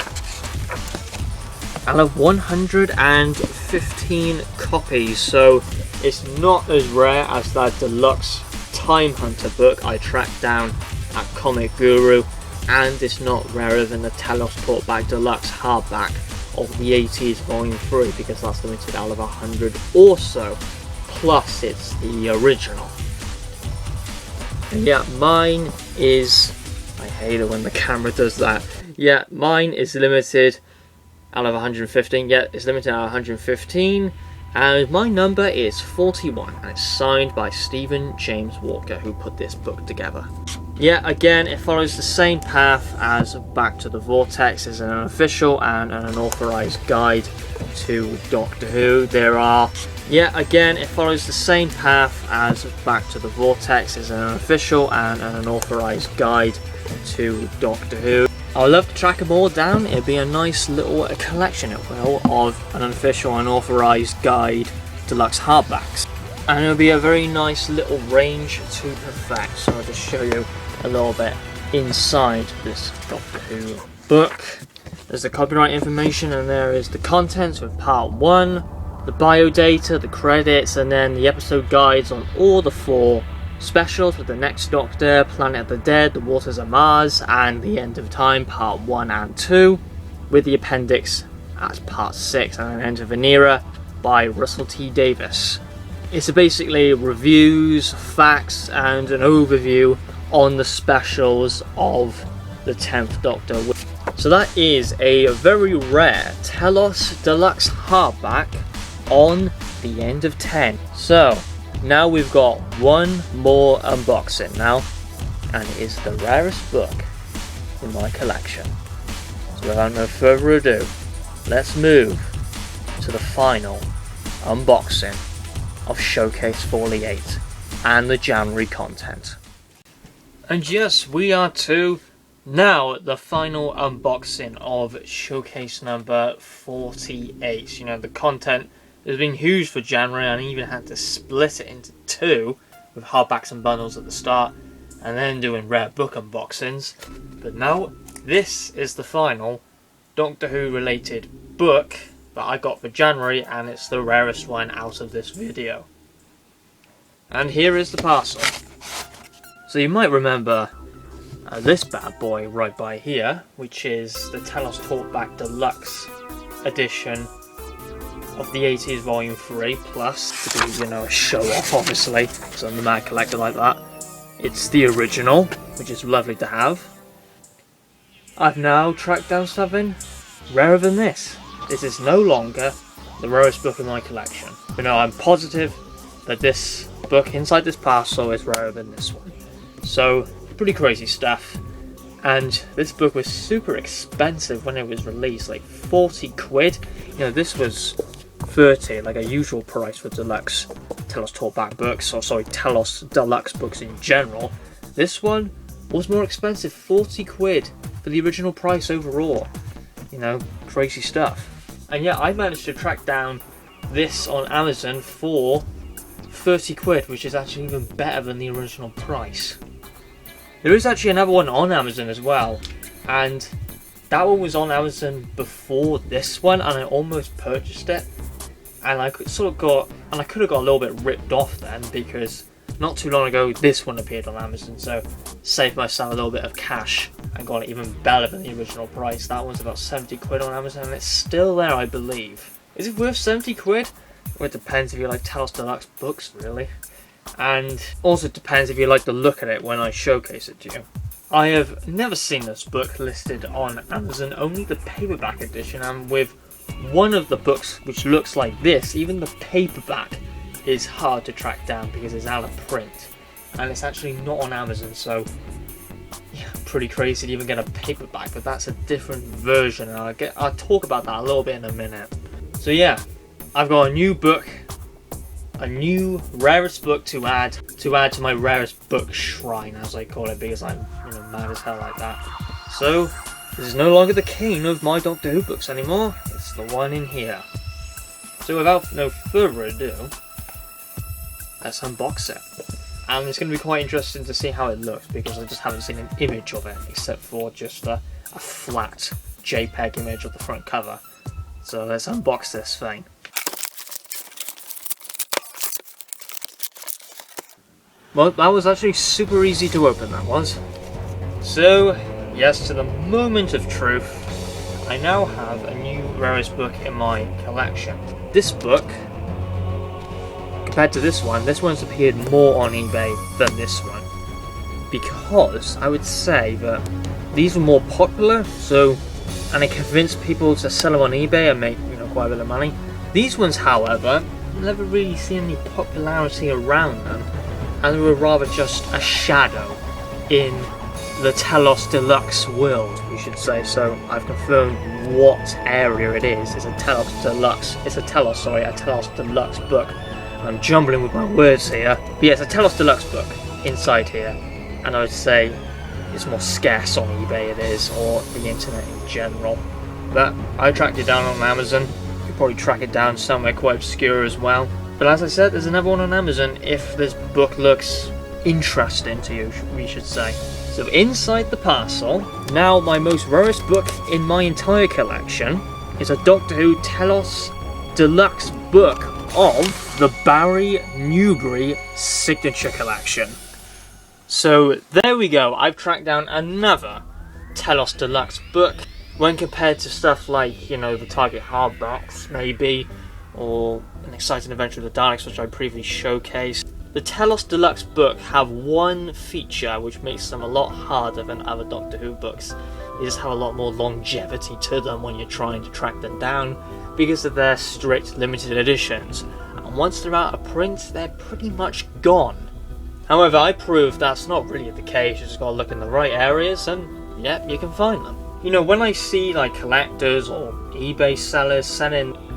Speaker 1: out of 115 copies, so it's not as rare as that deluxe Time Hunter book I tracked down at Comic Guru, and it's not rarer than the Telos Portback Deluxe hardback of the 80s Volume 3, because that's limited out of 100 also, plus it's the original. And yeah, mine is, I hate it when the camera does that. Yeah, mine is limited out of 115. Yeah, it's limited out of 115. And my number is 41, and it's signed by Stephen James Walker, who put this book together. Yeah, again, it follows the same path as Back to the Vortex. It's an unofficial and an unauthorized guide to Doctor Who. Yeah, again, it follows the same path as Back to the Vortex. It's an unofficial and an unauthorized guide to Doctor Who. I'd love to track them all down. It'd be a nice little collection, it will, of an unofficial and unauthorized guide deluxe hardbacks. And it'll be a very nice little range to perfect. So I'll just show you a little bit inside this Doctor Who book. There's the copyright information, and there is the contents with part 1, the bio data, the credits, and then the episode guides on all the 4 specials with the Next Doctor, Planet of the Dead, The Waters of Mars, and The End of Time, part 1 and 2, with the appendix as part 6, and an End of an Era by Russell T. Davis. It's basically reviews, facts, and an overview on the specials of the 10th Doctor. So that is a very rare Telos Deluxe hardback on The End of 10. So now we've got one more unboxing now, and it is the rarest book in my collection. So without no further ado, let's move to the final unboxing of Showcase 48 and the January content. And yes, we are to now the final unboxing of Showcase number 48. You know, the content has been huge for January, and I even had to split it into 2 with hardbacks and bundles at the start, and then doing rare book unboxings. But now this is the final Doctor Who related book that I got for January, and it's the rarest one out of this video. And here is the parcel. So you might remember this bad boy right by here, which is the Telos Talkback Deluxe edition of the 80s Volume 3 Plus, to be, you know, a show-off, obviously, because I'm a mad collector like that. It's the original, which is lovely to have. I've now tracked down something rarer than this. This is no longer the rarest book in my collection. But no, I'm positive that this book inside this parcel is rarer than this one. So, pretty crazy stuff. And this book was super expensive when it was released, like 40 quid. You know, this was 30, like a usual price for deluxe Telos Talkback books, or sorry, Telos Deluxe books in general. This one was more expensive, 40 quid for the original price overall. You know, crazy stuff. And yeah, I managed to track down this on Amazon for 30 quid, which is actually even better than the original price. There is actually another one on Amazon as well, and that one was on Amazon before this one, and I almost purchased it. And I could have got a little bit ripped off then, because not too long ago this one appeared on Amazon, so saved myself a little bit of cash and got it even better than the original price. That one's about 70 quid on Amazon, and it's still there, I believe. Is it worth 70 quid? Well, it depends if you like Telos Deluxe books, really. And also depends if you like the look at it when I showcase it to you. I have never seen this book listed on Amazon, only the paperback edition, and with one of the books which looks like this, even the paperback is hard to track down because it's out of print. And it's actually not on Amazon, so yeah, pretty crazy to even get a paperback, but that's a different version, and I'll talk about that a little bit in a minute. So yeah, I've got a new book, a new rarest book to add to my rarest book shrine, as I call it, because I'm, you know, mad as hell like that. So this is no longer the king of my Doctor Who books anymore, it's the one in here. So without no further ado, let's unbox it. And it's going to be quite interesting to see how it looks, because I just haven't seen an image of it, except for just a flat JPEG image of the front cover. So let's unbox this thing. Well, that was actually super easy to open, that was. So, yes, to the moment of truth, I now have a new rarest book in my collection. This book, compared to this one's appeared more on eBay than this one, because I would say that these were more popular, and it convinced people to sell them on eBay and make, you know, quite a bit of money. These ones, however, never really seen any popularity around them, and they were rather just a shadow in the Telos Deluxe world, we should say. So I've confirmed what area it is. It's a Telos Deluxe. It's a Telos Deluxe book. I'm jumbling with my words here. But yeah, it's a Telos Deluxe book inside here, and I would say it's more scarce on eBay it is, or the internet in general. But I tracked it down on Amazon. You could probably track it down somewhere quite obscure as well. But as I said, there's another one on Amazon if this book looks interesting to you, we should say. So inside the parcel, now my most rarest book in my entire collection is a Doctor Who Telos Deluxe book of the Barry Newbery Signature Collection. So there we go, I've tracked down another Telos Deluxe book. When compared to stuff like, you know, the Target hardbacks maybe, or An Exciting Adventure of the Daleks, which I previously showcased, the Telos Deluxe book have one feature which makes them a lot harder than other Doctor Who books. They just have a lot more longevity to them when you're trying to track them down, because of their strict limited editions, and once they're out of print, they're pretty much gone. However, I proved that's not really the case. You just gotta look in the right areas, and yep, you can find them. You know, when I see like collectors or eBay sellers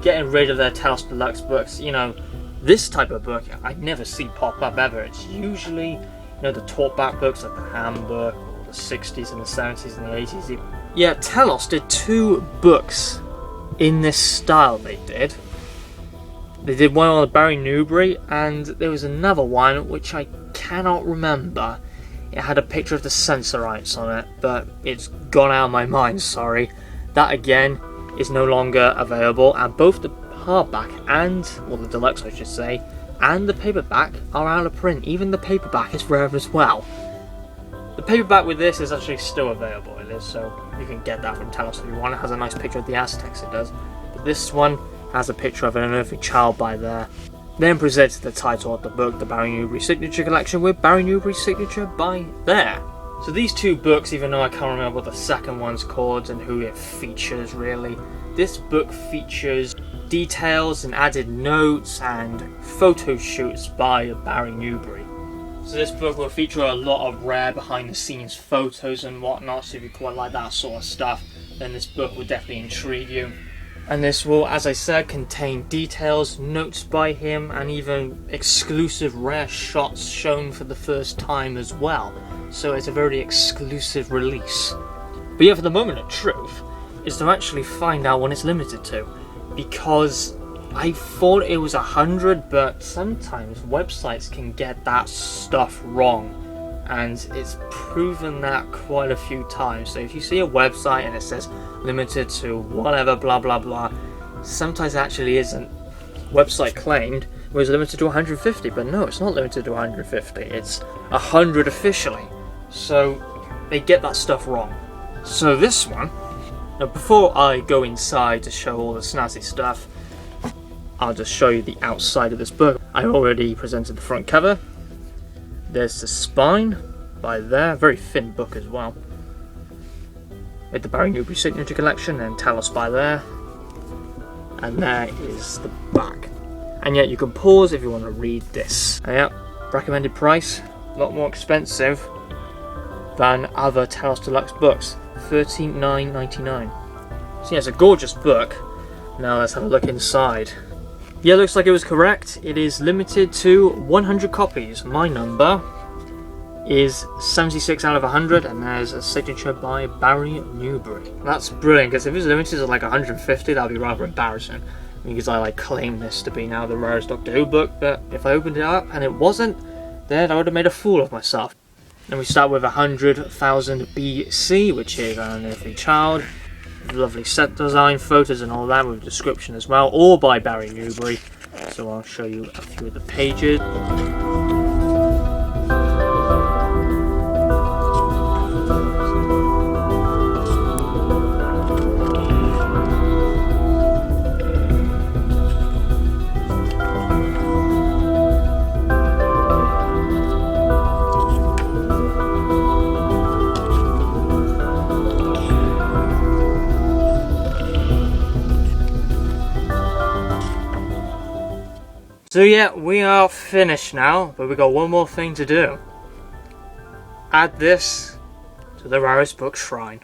Speaker 1: getting rid of their Telos Deluxe books, you know, this type of book I never see pop up ever. It's usually, you know, the talkback books like the Handbook, or the 60s and the 70s and the 80s. Yeah, Telos did 2 books in this style. They did one on the Barry Newbery, and there was another one which I cannot remember. It had a picture of the Censorites on it, but it's gone out of my mind, sorry. That again is no longer available, and both the hardback and, well, the deluxe I should say, and the paperback are out of print. Even the paperback is rare as well. The paperback with this is actually still available, it is, so you can get that from Telos if you want. It has a nice picture of the Aztecs, it does. But this one has a picture of an unearthly child by there. Then presents the title of the book, the Barry Newbery Signature Collection, with Barry Newbery's signature by there. So these two books, even though I can't remember what the second one's called and who it features really, this book features details and added notes and photo shoots by Barry Newbery. So this book will feature a lot of rare behind the scenes photos and whatnot, so if you quite like that sort of stuff, then this book will definitely intrigue you. And this will, as I said, contain details, notes by him, and even exclusive rare shots shown for the first time as well. So it's a very exclusive release. But yeah, for the moment of truth is to actually find out when it's limited to. Because I thought it was 100, but sometimes websites can get that stuff wrong. And it's proven that quite a few times. So if you see a website and it says limited to whatever blah blah blah, sometimes it actually isn't. Website claimed it was limited to 150, but no, it's not limited to 150, it's 100 officially. So they get that stuff wrong. So this one, now before I go inside to show all the snazzy stuff, I'll just show you the outside of this book. I already presented the front cover. There's the spine by there, very thin book as well, with the Barry Newbery Signature Collection and Telos by there, and there is the back. And yet you can pause if you want to read this. And yeah, recommended price, a lot more expensive than other Telos Deluxe books, $13.99. So yeah, it's a gorgeous book. Now let's have a look inside. Yeah, looks like it was correct. It is limited to 100 copies. My number is 76 out of 100, and there's a signature by Barry Newbery. That's brilliant, because if it was limited to like 150, that would be rather embarrassing, because I like claim this to be now the rarest Doctor Who book, but if I opened it up and it wasn't, then I would have made a fool of myself. Then we start with 100,000 BC, which is an unearthly child. Lovely set design, photos and all that, with a description as well, all by Barry Newbery. So I'll show you a few of the pages. So yeah, we are finished now, but we got one more thing to do. Add this to the rarest book shrine.